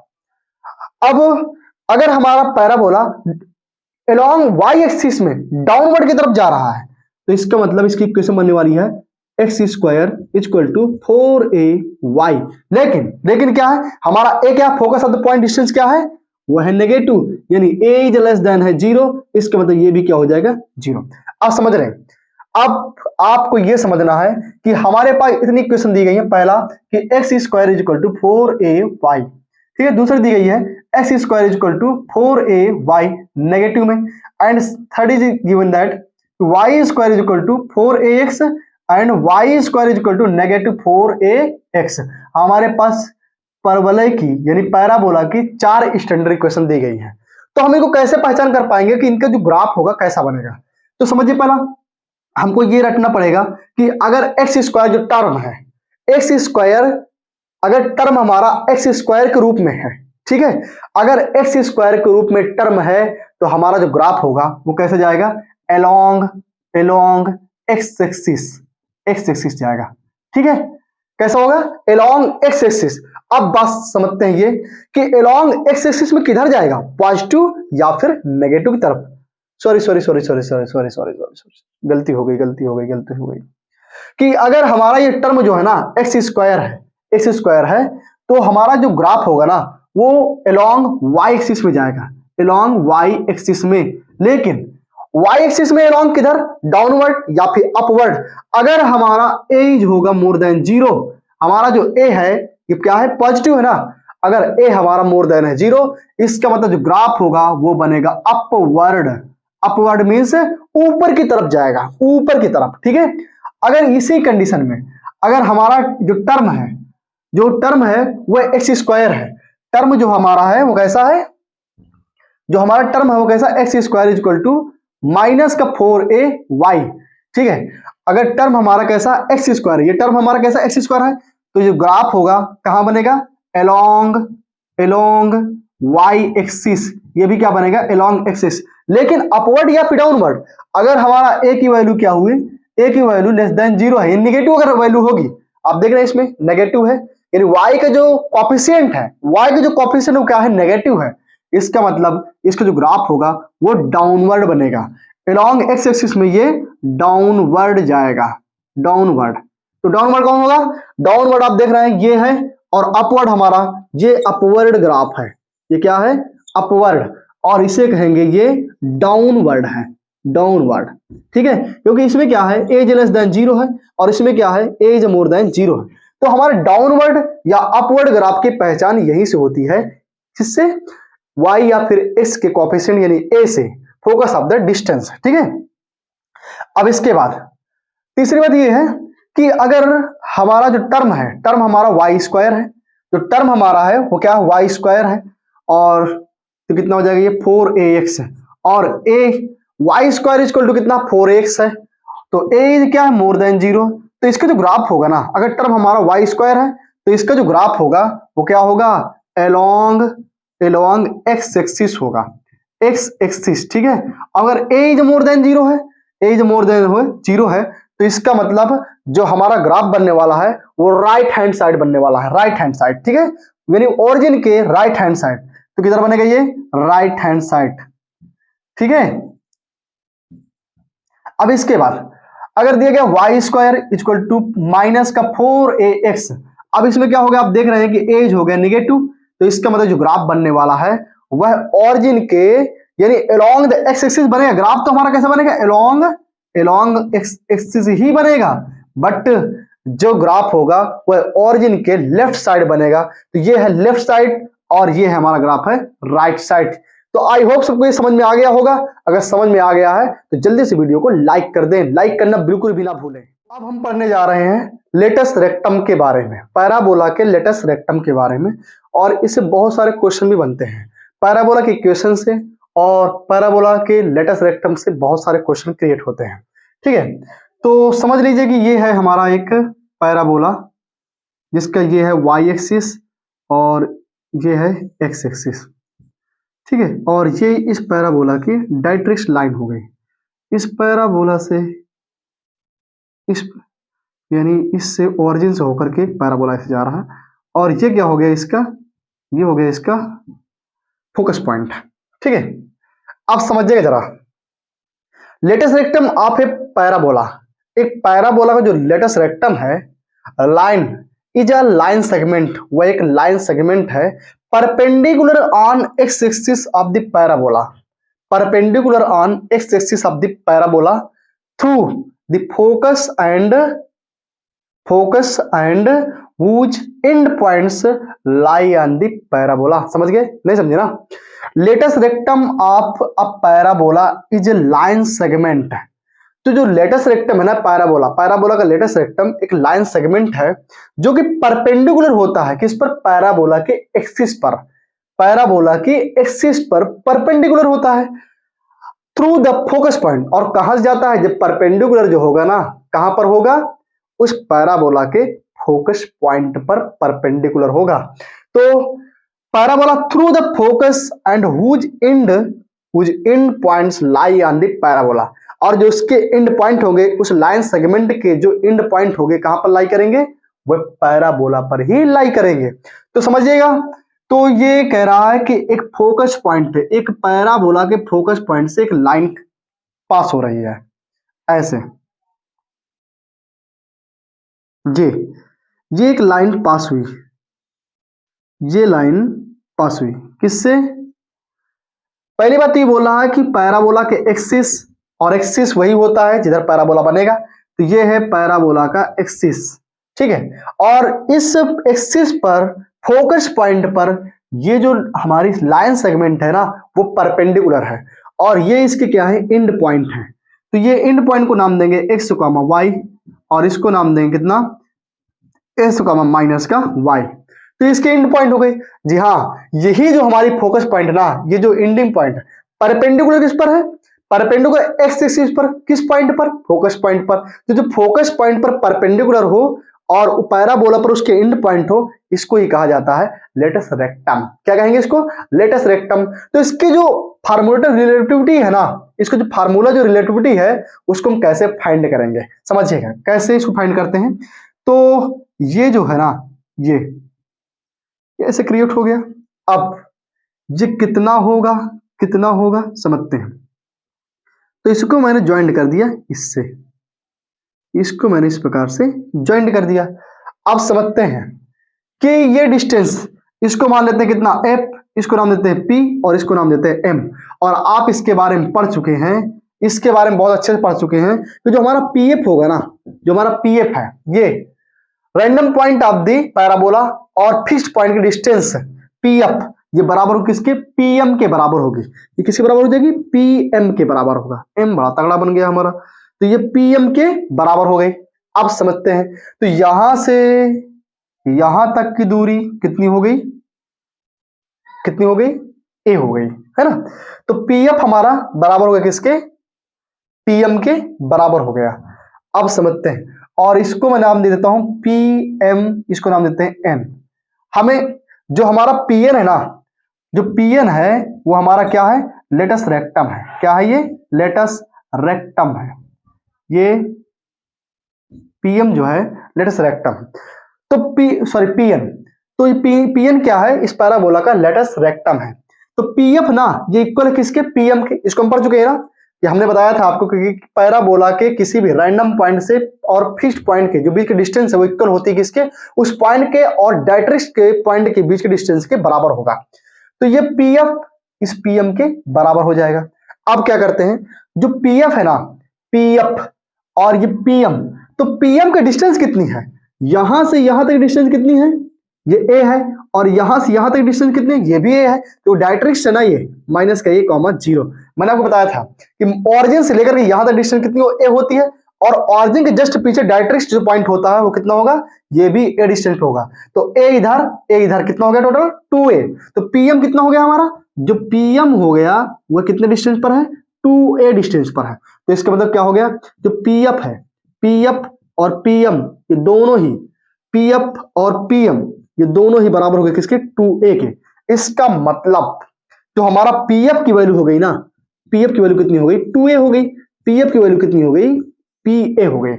अब अगर हमारा पैराबोला अलोंग y एक्सिस में डाउनवर्ड की तरफ जा रहा है तो इसका मतलब इसकी इक्वेशन बनने वाली है x square equal to 4ay। लेकिन क्या है हमारा a? क्या focus of the point distance क्या है? वो है नेगेटिव, यानी a इज लेस देन है 0। इसका मतलब ये भी क्या हो जाएगा? 0। आप समझ रहे हैं? अब आपको यह समझना है कि हमारे पास इतनी इक्वेशन दी गई है। पहला कि x square equal to 4ay, ठीक है। दूसरी दी गई है x square is equal to 4ay negative में, and third is given that y square is equal to 4ax and y square is equal to negative 4ax। हमारे पास परवलय की यानी पैराबोला की 4 स्टैंडर्ड इक्वेशन दी गई है। तो हम इनको कैसे पहचान कर पाएंगे कि इनका जो ग्राफ होगा कैसा बनेगा? तो समझिए, पहला हमको ये रखना पड़ेगा कि अगर एक्स स्क्वायर जो टर्म है, एक्स स्क्वायर अगर टर्म हमारा एक्स स्क्वायर के रूप में है, ठीक है, अगर एक्स स्क्वायर के रूप में टर्म है तो हमारा जो ग्राफ होगा वो कैसे जाएगा? एलोंग एक्स एक्सिस जाएगा। ठीक है, कैसा होगा? Along x axis. अब बात समझते हैं ये कि एलोंग एक्स एक्सिस में किधर जाएगा, पॉजिटिव या फिर नेगेटिव की तरफ। सॉरी, गलती हो गई कि अगर हमारा ये टर्म जो है ना एक्स स्क्वायर है तो हमारा जो ग्राफ होगा ना वो एलोंग वाई एक्सिस में जाएगा, एलोंग वाई एक्सिस में। लेकिन वाई एक्सिस में एलोंग किधर? डाउनवर्ड या फिर अपवर्ड। अगर हमारा एज होगा मोर देन 0, हमारा जो ए है ये क्या है? पॉजिटिव है ना। अगर ए हमारा मोर देन है 0, इसका मतलब जो ग्राफ होगा वो बनेगा अपवर्ड मींस ऊपर की तरफ जाएगा, ऊपर की तरफ। ठीक है, अगर इसी कंडीशन में अगर हमारा जो टर्म है वो एक्स स्क्वायर है, टर्म जो हमारा है वो कैसा है? जो हमारा टर्म है वो कैसा? X square is equal to minus का 4ay। ठीक है, अगर टर्म हमारा कैसा? एक्स स्क्वायर, ये टर्म हमारा कैसा? एक्स स्क्वायर है, तो जो ग्राफ होगा कहां बनेगा? Along Y axis. ये भी क्या बनेगा? Along axis. लेकिन अपवर्ड या फिर डाउनवर्ड, अगर हमारा ए की वैल्यू क्या हुई? ए की वैल्यू लेस देन 0 है, निगेटिव अगर वैल्यू होगी, आप देख रहे हैं इसमें नेगेटिव है, यानी वाई का जो कॉफिशिएंट है, वो क्या है? नेगेटिव है। इसका मतलब इसका जो ग्राफ होगा वो डाउनवर्ड बनेगा। एलोंग एक्स एक्सिस में ये डाउनवर्ड जाएगा, डाउनवर्ड। तो डाउनवर्ड कौन होगा? डाउनवर्ड आप देख रहे हैं ये है, और अपवर्ड हमारा ये अपवर्ड ग्राफ है। ये क्या है? अपवर्ड, और इसे कहेंगे ये डाउनवर्ड है, डाउनवर्ड। ठीक है, क्योंकि इसमें क्या है? एज लेस देन 0 है, और इसमें क्या है? एज मोर देन 0 है। तो हमारे डाउनवर्ड या अपवर्ड ग्राफ की पहचान यहीं से होती है, जिससे y या फिर x के कोएफिशिएंट यानी a से फोकस ऑफ द डिस्टेंस। ठीक है, अब इसके बाद तीसरी बात ये है कि अगर हमारा जो टर्म है, टर्म हमारा वाई स्क्वायर है, जो टर्म हमारा है वो क्या? वाई स्क्वायर है, और तो कितना हो जाएगा? ये 4ax है, और a Y square equal to कितना? 4x है, तो a क्या है? More than 0। तो इसका जो ग्राफ होगा ना, अगर टर्म हमारा वाई स्क्वायर है तो इसका जो ग्राफ होगा वो क्या होगा? एलोंग एक्स एक्सिस होगा, एक्स एक्सिस। ठीक है, अगर a इज मोर देन 0 है, a इज मोर देन 0 है, तो इसका मतलब जो हमारा ग्राफ बनने वाला है वो राइट हैंड साइड बनने वाला है, राइट हैंड साइड। ठीक है, यानी ओरिजिन के राइट हैंड साइड। तो किधर बनेगा ये? Right hand side. ठीक है, अब इसके बाद अगर दिया गया Y square equal to minus का 4ax, अब इसमें क्या हो गया? आप देख रहे हैं कि एज हो गया नेगेटिव, तो इसका मतलब जो ग्राफ बनने वाला है वह ओरिजिन के यानी अलोंग द एक्स एक्सिस बनेगा। ग्राफ तो हमारा कैसा बनेगा? अलोंग एक्स एक्सिस ही बनेगा, बट जो ग्राफ होगा वह ओरिजिन के लेफ्ट साइड बनेगा। तो ये है लेफ्ट साइड, और ये है हमारा ग्राफ है राइट साइड। तो आई होप सबको ये समझ में आ गया होगा। अगर समझ में आ गया है तो जल्दी से वीडियो को लाइक कर दें, लाइक करना बिल्कुल भी ना भूलें। अब हम पढ़ने जा रहे हैं लेटस रेक्टम के बारे में, पैराबोला के लेटस रेक्टम के बारे में, और इससे बहुत सारे क्वेश्चन भी बनते हैं पैराबोला के इक्वेशन से, और पैराबोला के लेटस रेक्टम से बहुत सारे क्वेश्चन क्रिएट होते हैं। ठीक है, तो समझ लीजिए कि ये है हमारा एक पैराबोला, जिसका ये है वाई एक्सिस और ये है एक्स एक्सिस। ठीक है, और ये इस पैराबोला की डायरेक्ट्रिक्स लाइन हो गई, इस पैराबोला से इस यानी इससे ओरिजिन से होकर के पैराबोला से जा रहा है, और ये क्या हो गया? इसका ये हो गया इसका फोकस पॉइंट। ठीक है, आप समझिएगा जरा, latus rectum of a parabola, एक पैराबोला का जो लेटस रेक्टम है, line is a line segment, वह एक लाइन सेगमेंट है perpendicular on X axis of the parabola, perpendicular on X axis of the parabola through the focus and whose end points lie on the parabola। समझ गए? नहीं समझे ना? Latus rectum of a parabola is a line segment. तो जो latus rectum है ना parabola, parabola का लेटस रेक्टम एक लाइन सेगमेंट है जो कि परपेंडिकुलर होता है किस पर? पैराबोला के एक्सिस पर, पैराबोला की एक्सिस पर परपेंडिकुलर होता है थ्रू द फोकस पॉइंट। और कहां से जाता है? जब परपेंडिकुलर जो होगा ना, कहां पर होगा? उस पैराबोला के फोकस पॉइंट पर परपेंडिकुलर होगा। तो parabola through the focus and whose end points lie on the parabola. और जो उसके एंड पॉइंट होंगे, उस लाइन सेगमेंट के जो एंड पॉइंट होंगे कहां पर लाई करेंगे? वह पैराबोला पर ही लाई करेंगे। तो समझिएगा, तो ये कह रहा है कि एक फोकस पॉइंट पे, एक पैराबोला के फोकस पॉइंट से एक लाइन पास हो रही है ऐसे। जी, ये एक लाइन पास हुई, ये लाइन पास हुई किससे? पहली बात ये बोल रहा है कि पैराबोला के एक्सिस, और एक्सिस वही होता है जिधर पैराबोला बनेगा। तो ये है पैराबोला का एक्सिस, ठीक है। और इस एक्सिस पर फोकस पॉइंट पर ये जो हमारी लाइन सेगमेंट है ना, वो परपेंडिकुलर है, और ये इसके क्या है? एंड पॉइंट है। तो ये एंड पॉइंट को नाम देंगे एक्स कॉमा वाई, और इसको नाम देंगे कितना? एस कॉमा माइनस का वाई। तो इसके एंड पॉइंट हो गए। जी हाँ, यही जो हमारी फोकस पॉइंट ना, ये जो एंडिंग पॉइंट परपेंडिकुलर किस पर है? परपेंडिकुलर एक्स एक्सिस पर। किस पॉइंट पर? फोकस पॉइंट पर। तो जो फोकस पॉइंट पर परपेंडिकुलर हो और पैराबोला पर उसके एंड पॉइंट हो, इसको ही कहा जाता है लेटस रेक्टम। क्या कहेंगे इसको? Latus rectum. तो इसके जो फार्मूलेटर रिलेटिविटी है ना, इसको जो फार्मूला जो रिलेटिविटी है, उसको हम कैसे फाइंड करेंगे? समझिएगा कैसे इसको फाइंड करते हैं। तो ये जो है ना, ये ऐसे क्रिएट हो गया। अब ये कितना होगा, कितना होगा समझते हैं। तो इसको मैंने ज्वाइंट कर दिया इससे, इसको मैंने इस प्रकार से ज्वाइंट कर दिया। अब समझते हैं कि ये डिस्टेंस, इसको मान लेते हैं कितना? एफ, इसको नाम देते हैं पी, और इसको नाम देते हैं एम। और आप इसके बारे में पढ़ चुके हैं, इसके बारे में बहुत अच्छे से पढ़ चुके हैं कि जो हमारा पी एफ होगा ना, जो हमारा पी एफ है, ये random point of the parabola और फिक्स्ड पॉइंट की डिस्टेंस पी एफ, ये बराबर हो किसके? पीएम के बराबर होगी। ये किसके बराबर हो जाएगी? पीएम के बराबर होगा। एम बड़ा तगड़ा बन गया हमारा, तो ये पीएम के बराबर हो गई। अब समझते हैं, तो यहां से यहां तक की दूरी कितनी हो गई? कितनी हो गई? ए हो गई, है ना। तो पीएफ हमारा बराबर हो गया किसके? पीएम के बराबर हो गया। अब समझते हैं, और इसको मैं नाम दे देता हूं पी एम, इसको नाम देते हैं एन। हमें जो हमारा पीएन है ना, जो पीएन है वो हमारा क्या है? लेटस रेक्टम है। क्या है ये? लेटस रेक्टम है। ये पीएम जो है लेटस रेक्टम। तो पीएन, तो ये पीएन क्या है? इस पैराबोला का लेटस रेक्टम है। तो पीएफ ना, ये इक्वल है किसके? पीएम के। इसको हम पढ़ चुके हैं ना, ये हमने बताया था आपको कि पैराबोला के किसी भी रैंडम पॉइंट से और फिक्स्ड पॉइंट के जो बीच की डिस्टेंस है वो इक्वल होती है किसके? उस पॉइंट के और डायरेक्ट्रिक्स के पॉइंट के बीच के डिस्टेंस के बराबर होगा। तो ये पीएफ इस पीएम के बराबर हो जाएगा। अब क्या करते हैं, जो पीएफ है ना, पीएफ और ये पीएम, तो पीएम का डिस्टेंस कितनी है? यहां से यहां तक डिस्टेंस कितनी है? ये ए है। और यहां से यहां तक डिस्टेंस कितनी है? ये भी ए है। तो डायरेक्ट्रिक्स है ना, ये माइनस का ए कॉमा जीरो। मैंने आपको बताया था कि ऑरिजिन से लेकर के यहां तक डिस्टेंस कितनी ए होती है, और ऑरिजिन के जस्ट पीछे डायरेक्ट्रिक्स जो पॉइंट होता है वो कितना होगा? ये भी ए डिस्टेंस पे होगा। तो ए इधर कितना हो गया? Total 2a। तो पीएम कितना हो गया हमारा? जो पीएम हो गया वो कितने डिस्टेंस पर है? 2a डिस्टेंस पर है। तो इसका मतलब क्या हो गया? जो पीएफ है, पीएफ और पीएम ये दोनों ही, पीएफ और पीएम ये दोनों ही बराबर हो गए किसके? 2a के। इसका मतलब जो हमारा पीएफ की वैल्यू हो गई ना, पीएफ की वैल्यू कितनी हो गई? 2a हो गई। पीएफ की वैल्यू कितनी हो गई? पीए हो गई।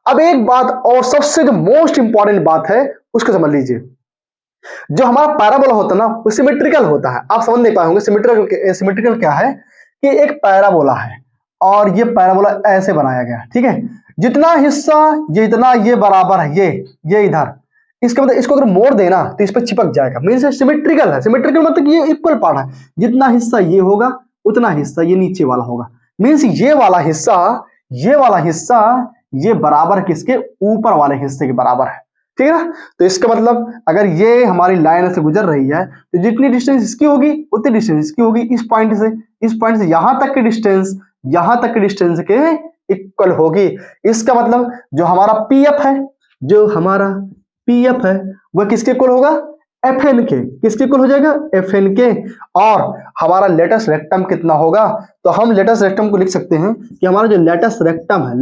अब एक बात और, सबसे जो मोस्ट इंपॉर्टेंट बात है उसको समझ लीजिए। जो हमारा पैराबोला होता है ना, वो सिमेट्रिकल होता है। आप समझ नहीं पाए होंगे सिमेट्रिकल क्या है। कि एक पैराबोला है और ये पैराबोला ऐसे बनाया गया, ठीक है। जितना हिस्सा ये, इतना ये बराबर है, ये इधर, इसका मतलब इसको अगर मोड़ देना तो इस पर चिपक जाएगा। मीन सिमेट्रिकल है। सिमेट्रिकल मतलब ये इक्वल पार्ट है। जितना हिस्सा ये होगा उतना हिस्सा ये नीचे वाला होगा। मीन्स ये वाला हिस्सा, ये वाला हिस्सा ये बराबर किसके? ऊपर वाले हिस्से के बराबर है। ठीक है ना। तो इसका मतलब अगर ये हमारी लाइन से गुजर रही है तो जितनी डिस्टेंस इसकी होगी उतनी डिस्टेंस इसकी होगी इस पॉइंट से यहां तक की डिस्टेंस के इक्वल होगी। इसका मतलब जो हमारा पीएफ है वह किसके इक्वल होगा, एफ एन के। किसके इक्वल हो जाएगा, एफ एन के। और हमारा लेटस रेक्टम कितना होगा, तो हम लेटस रेक्टम को लिख सकते हैं कि हमारा जो लेटस रेक्टम है,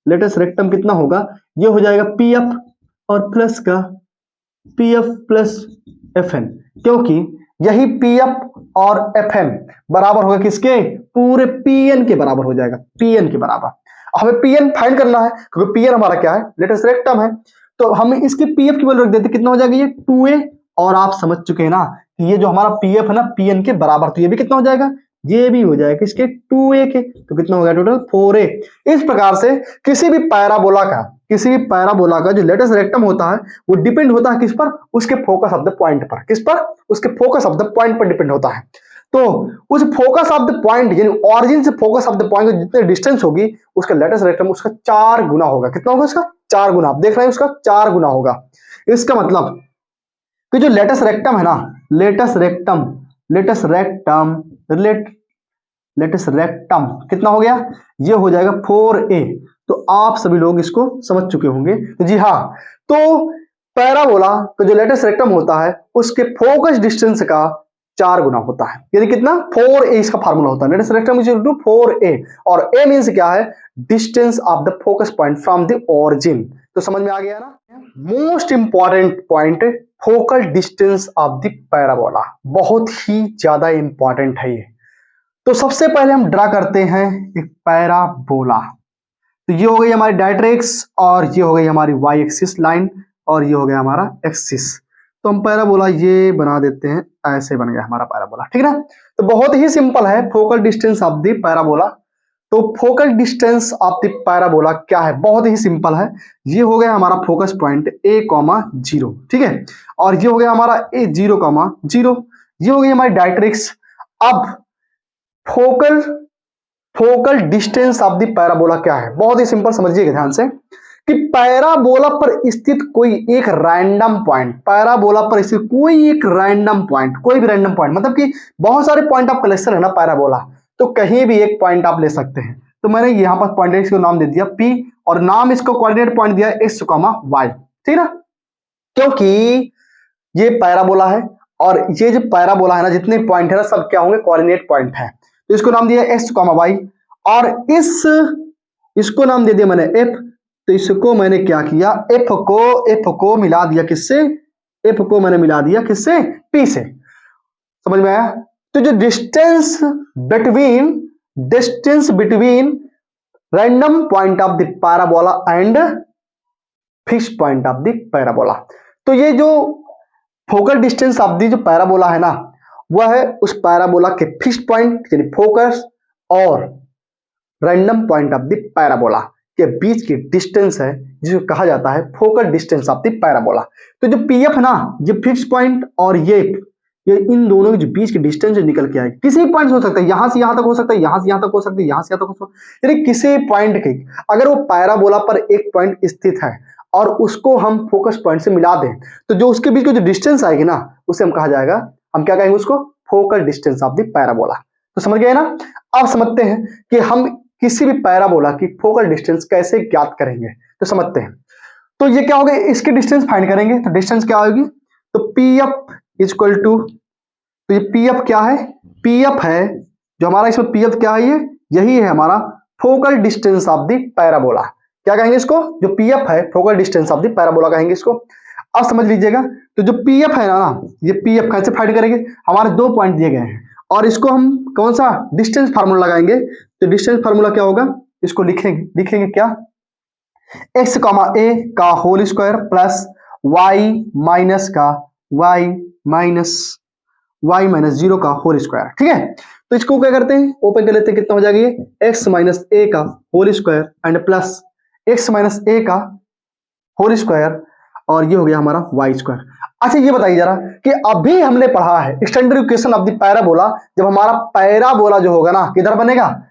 लेटस रेक्टम कितना होगा, ये हो जाएगा पीएफ और प्लस का पीएफ प्लस एफ एन, क्योंकि यही पीएफ और एफ एन बराबर होगा किसके, पूरे पीएन के बराबर हो जाएगा, पीएन के बराबर। हमें पीएन फाइंड करना है क्योंकि पीएन हमारा क्या है, लेटस रेक्टम है। तो हम इसकी पीएफ की वैल्यू रख देते, कितना हो जाएगा ये 2a, और आप समझ चुके हैं ना कि ये जो हमारा पीएफ है ना पीएन के बराबर, तो ये भी कितना हो जाएगा, ये भी हो जाएगा किसके, 2a के। तो कितना हो गया टोटल 4a। इस प्रकार से किसी भी पैराबोला का जो लेटस रेक्टम होता है वो डिपेंड होता है किस पर, उसके फोकस ऑफ द पॉइंट पर। किस पर, उसके फोकस ऑफ द पॉइंट पर डिपेंड होता है। तो उस फोकस ऑफ द पॉइंट यानी ऑरिजिन से फोकस ऑफ द पॉइंट जितने डिस्टेंस होगी उसका लेटस रेक्टम उसका 4 गुना होगा। कितना होगा उसका, 4 गुना। आप देख रहे हैं उसका 4 गुना होगा। इसका मतलब कि जो लेटस रेक्टम है ना, लेटस रेक्टम कितना हो गया, ये हो जाएगा 4a। तो आप सभी लोग इसको समझ चुके होंगे। तो जी हाँ, तो पैराबोला का जो लेटस रेक्टम होता है उसके फोकस डिस्टेंस का 4 गुना होता है, यानी कितना, 4a इसका फार्मूला होता है। Latus rectum is equal to 4a, और a मींस क्या है, distance of the focus point from the origin. तो समझ में आ गया ना। Most important point, focal distance of the parabola, बहुत ही ज्यादा इंपॉर्टेंट है ये। तो सबसे पहले हम ड्रा करते हैं एक पैराबोला। तो ये हो गई हमारी डायरेक्ट्रिक्स, और ये हो गई हमारी वाई एक्सिस लाइन, और ये हो गया हमारा एक्सिस। तो हम पैराबोला ये बना देते हैं, ऐसे बन गया हमारा पैराबोला, ठीक है ना। तो बहुत ही सिंपल है focal distance of the parabola. तो focal distance of the parabola क्या है, बहुत ही सिंपल है। ये हो गया हमारा फोकस पॉइंट a,0, ठीक है, और ये हो गया हमारा a 0,0, ये हो गई हमारी डायरेक्ट्रिक्स। अब focal distance of the parabola क्या है, बहुत ही सिंपल, समझिएगा ध्यान से कि पैराबोला पर स्थित कोई एक रैंडम पॉइंट, पैराबोला पर स्थित कोई एक रैंडम पॉइंट, कोई भी रैंडम पॉइंट, मतलब कि बहुत सारे पॉइंट ऑफ कलेक्शन है ना पैराबोला, तो कहीं भी एक पॉइंट आप ले सकते हैं। तो मैंने यहां पर पॉइंट इसको नाम दे दिया P, और नाम इसको कोऑर्डिनेट पॉइंट दिया x, y, ठीक ना, क्योंकि ये पैराबोला है, और ये जो पैराबोला है ना, जितने पॉइंट है ना सब क्या होंगे, कोऑर्डिनेट पॉइंट है। तो इसको नाम दिया x, y, और इसको नाम दे दिया मैंने f। तो इसको मैंने क्या किया, f को मिला दिया किससे, f को मैंने मिला दिया किससे, p से। समझ में आया। तो जो distance between random point of the parabola and fix point of the parabola, तो ये जो फोकल डिस्टेंस ऑफ द जो पैराबोला है ना, वह है उस पैराबोला के फिक्स पॉइंट यानी फोकस और random point of the parabola के बीच की डिस्टेंस है, जिसको कहा जाता है focal distance of the parabola. तो जो पीएफ ना, ये फिक्स पॉइंट और ये इन दोनों के जो बीच की डिस्टेंस निकल के आएगी, किसी पॉइंट से हो सकता है, यहां से यहां तक हो सकता है, यहां से यहां तक हो सकता है, यहां से यहां तक हो सकता है, यानी किसी पॉइंट के, अगर वो पैराबोला पर एक पॉइंट स्थित है और उसको हम फोकस पॉइंट से मिला दें, तो जो उसके बीच की जो डिस्टेंस आएगी ना, उसे हम कहा जाएगा, हम क्या कहेंगे उसको, focal distance of the parabola. तो समझ गए ना। अब समझते हैं कि हम किसी भी पैराबोला की फोकल डिस्टेंस कैसे ज्ञात करेंगे, तो समझते हैं। तो ये क्या होगा, इसकी डिस्टेंस फाइंड करेंगे, तो डिस्टेंस क्या होगी, तो पीएफ इक्वल टू, तो ये पीएफ क्या है, पीएफ है जो हमारा, इसमें पीएफ क्या है, ये यही है हमारा focal distance of the parabola. क्या कहेंगे इसको, जो पीएफ है focal distance of the parabola कहेंगे इसको। अब समझ लीजिएगा, तो जो पीएफ है ना, ये पीएफ कैसे फाइंड करेंगे, हमारे 2 पॉइंट दिए गए हैं, और इसको हम कौन सा डिस्टेंस फार्मूला लगाएंगे, तो डिस्टेंस फार्मूला क्या होगा, इसको लिखेंगे क्या, x, a का whole square plus y minus 0 का होल स्क्वायर, ठीक है। तो इसको क्या करते हैं, ओपन कर लेते हैं, कितना हो जाएगा ये, x माइनस a का whole square and plus x minus a का होल स्क्वायर, और ये हो गया हमारा y स्क्वायर। अच्छा ये बताइए जरा कि अभी हमने पढ़ा है standard equation of the parabola, जब हमारा पैराबोला जो होगा ना किधर बनेगा,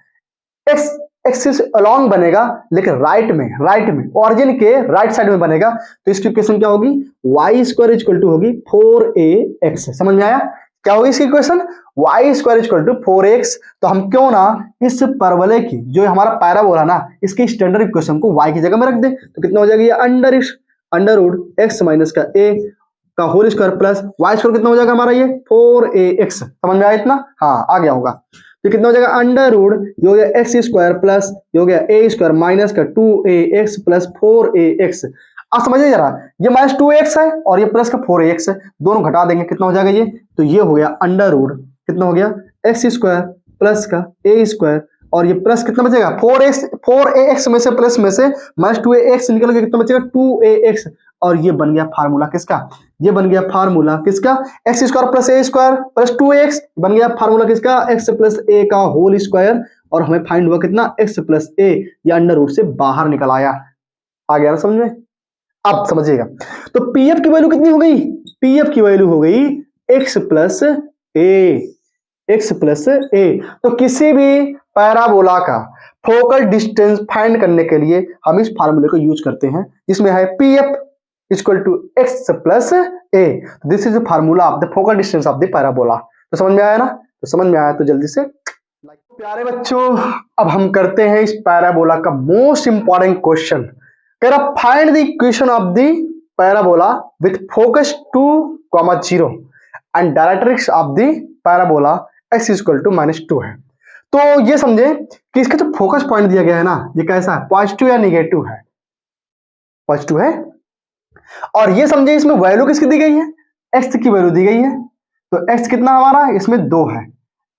x एक्सिस अलोंग बनेगा, लेकिन राइट में ऑरिजिन के राइट साइड में बनेगा, तो इसकी इक्वेशन क्या होगी, वाई स्क्वायर इक्वल टू होगी 4ax। समझ में आया क्या होगी इसकी equation, Y square equal to 4x। तो हम क्यों ना इस परवलय की जो हमारा पैराबोला ना, इसकी स्टैंडर्ड इक्वेशन को y की जगह में रख दे, तो कितना हो जाएगा, ये अंडर रूट एक्स माइनस का a का whole square plus Y square कितना हो जाएगा हमारा, ये 4ax। समझ में आया इतना, हाँ आ गया होगा। तो कितना हो जाएगा, अंडर रूट ये हो गया एक्स स्क्वायर प्लस ये हो गया ए स्क्वायर माइनस का 2ax प्लस 4ax। अब समझिए जरा, ये माइनस 2x है और ये प्लस का 4ax है, दोनों घटा देंगे कितना हो जाएगा ये, तो ये हो गया अंडर रूट कितना हो गया एक्स स्क्वायर प्लस का ए स्क्वायर और ये प्लस कितना बचेगा 4ax में से प्लस में से माइनस 2ax निकल के कितना बचेगा 2ax, और ये बन गया फार्मूला किसका, ये बन गया फार्मूला किसका, एक्स स्क्वायर प्लस ए स्क्वायर प्लस 2x बन गया फार्मूला किसका, एक्स प्लस ए का होल स्क्वायर, और हमें फाइंड हुआ कितना एक्स प्लस ए, या अंडर रूट से बाहर निकल आया। आ गया ना समझ में, अब समझिएगा। तो पीएफ की वैल्यू कितनी हो गई, पीएफ की वैल्यू हो गई एक्स प्लस ए। तो किसी भी पैराबोला का फोकल डिस्टेंस फाइंड करने के लिए हम इस फार्मूले को यूज करते हैं, जिसमें है PF equal to X plus A. This is the formula of the focal distance of the parabola. तो समझ में आया ना, तो समझ में आया तो जल्दी से प्यारे बच्चों, अब हम करते हैं इस पैराबोला का मोस्ट इंपॉर्टेंट क्वेश्चन। कह रहा find the equation of the parabola with focus 2,0 and directrix of the parabola x equal to -2 है। तो ये समझे कि इसका जो फोकस पॉइंट दिया गया है ना, ये कैसा है, पॉजिटिव या निगेटिव है, पॉजिटिव है। और ये समझे इसमें वैल्यू किसकी दी गई है, x की वैल्यू दी गई है। तो x कितना हमारा, इसमें 2 है,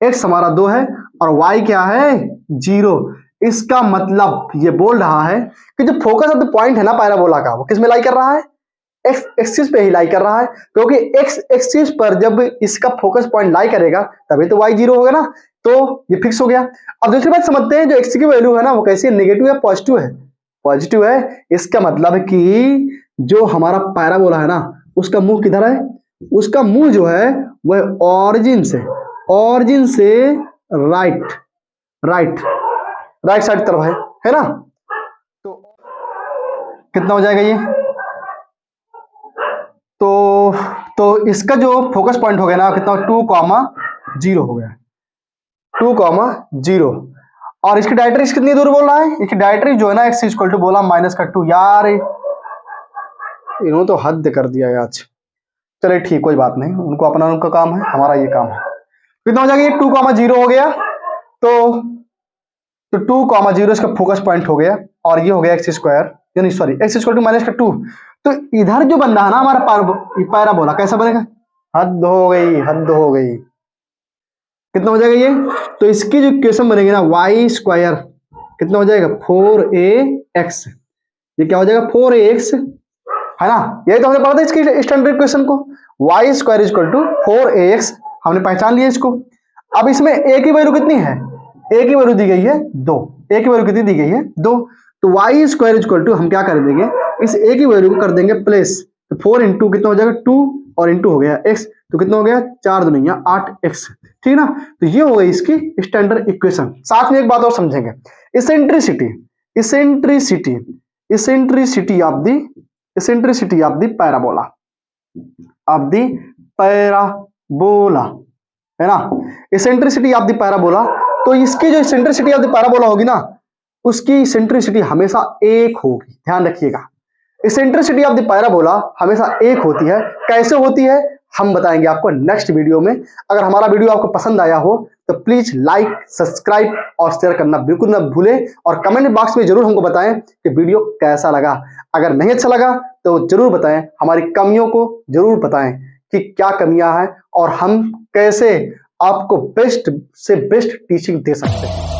x हमारा 2 है और y क्या है 0। इसका मतलब ये बोल रहा है कि जो फोकस ऑफ द पॉइंट है ना पैराबोला का, वो किस में लाई कर रहा है, एक्स एक्सिस पे ही लाई कर रहा है, क्योंकि एक्स एक्सिस पर जब इसका फोकस पॉइंट लाई करेगा तभी तो y 0 होगा ना, तो ये फिक्स हो गया। अब दूसरी बात समझते हैं, जो x की वैल्यू है ना वो कैसी है, नेगेटिव या पॉजिटिव है, पॉजिटिव है। इसका मतलब कि जो हमारा पैराबोला है ना उसका मुंह किधर है, उसका मुंह जो है वह ऑरिजिन से राइट साइड तरफ है ना। तो कितना हो जाएगा ये, तो इसका जो फोकस पॉइंट हो गया ना कितना 2,0 हो गया, 2,0। और इसकी डायरेक्ट्रिक्स कितनी दूर बोल रहा है, इसकी डायरेक्ट्रिक्स जो है ना x इक्वल टू बोला -2। यार इन्होंने तो हद कर दिया है आज। चलिए ठीक, कोई बात नहीं, उनको अपना उनका काम है, हमारा ये काम है। कितना हो जाएगा ये 2,0 हो गया, तो 2,0 इसका फोकस पॉइंट हो गया, और ये हो गया एक्स स्क्वायर यानी सॉरी एक्स इक्वल टू -2। तो इधर जो बन रहा है ना हमारा पैराबोला कैसा बनेगा, हद हो गई। कितना हो जाएगा ये, तो इसकी जो इक्वेशन बनेगी ना वाई स्क्वायर कितना हो जाएगा 4ax, ये क्या हो जाएगा 4ax है ना, यही तो हमने पढ़ा था इसकी स्टैंडर्ड इक्वेशन को, Y square equal to 4ax, हमने पहचान लिया इसको। अब इसमें a की वैल्यू कितनी है, a की वैल्यू दी गई है 2, a की वैल्यू कितनी दी गई है 2, तो वाई स्क्वायर इक्वल टू हम क्या कर देंगे, इस a की वैल्यू को कर देंगे प्लस, तो 4 इंटू कितना हो जाएगा 2 और इंटू हो गया x, तो कितना हो गया 4 दूनी 8x, ठीक ना। तो ये हो गई इसकी स्टैंडर्ड इक्वेशन। साथ में एक बात और समझेंगे, इसेंट्रिसिटी ऑफ द पैराबोला है ना, इसेंट्रिसिटी ऑफ द पैराबोला। तो इसकी जो इसेंट्रिसिटी ऑफ द पैराबोला होगी ना, उसकी इसेंट्रिसिटी हमेशा 1 होगी, ध्यान रखिएगा। इसेंट्रिसिटी ऑफ द पैराबोला हमेशा 1 होती है। कैसे होती है हम बताएंगे आपको नेक्स्ट वीडियो में। अगर हमारा वीडियो आपको पसंद आया हो तो प्लीज लाइक, सब्सक्राइब और शेयर करना बिल्कुल ना भूलें, और कमेंट बॉक्स में जरूर हमको बताएं कि वीडियो कैसा लगा। अगर नहीं अच्छा लगा तो जरूर बताएं, हमारी कमियों को जरूर बताएं कि क्या कमियां हैं और हम कैसे आपको बेस्ट से बेस्ट टीचिंग दे सकते हैं।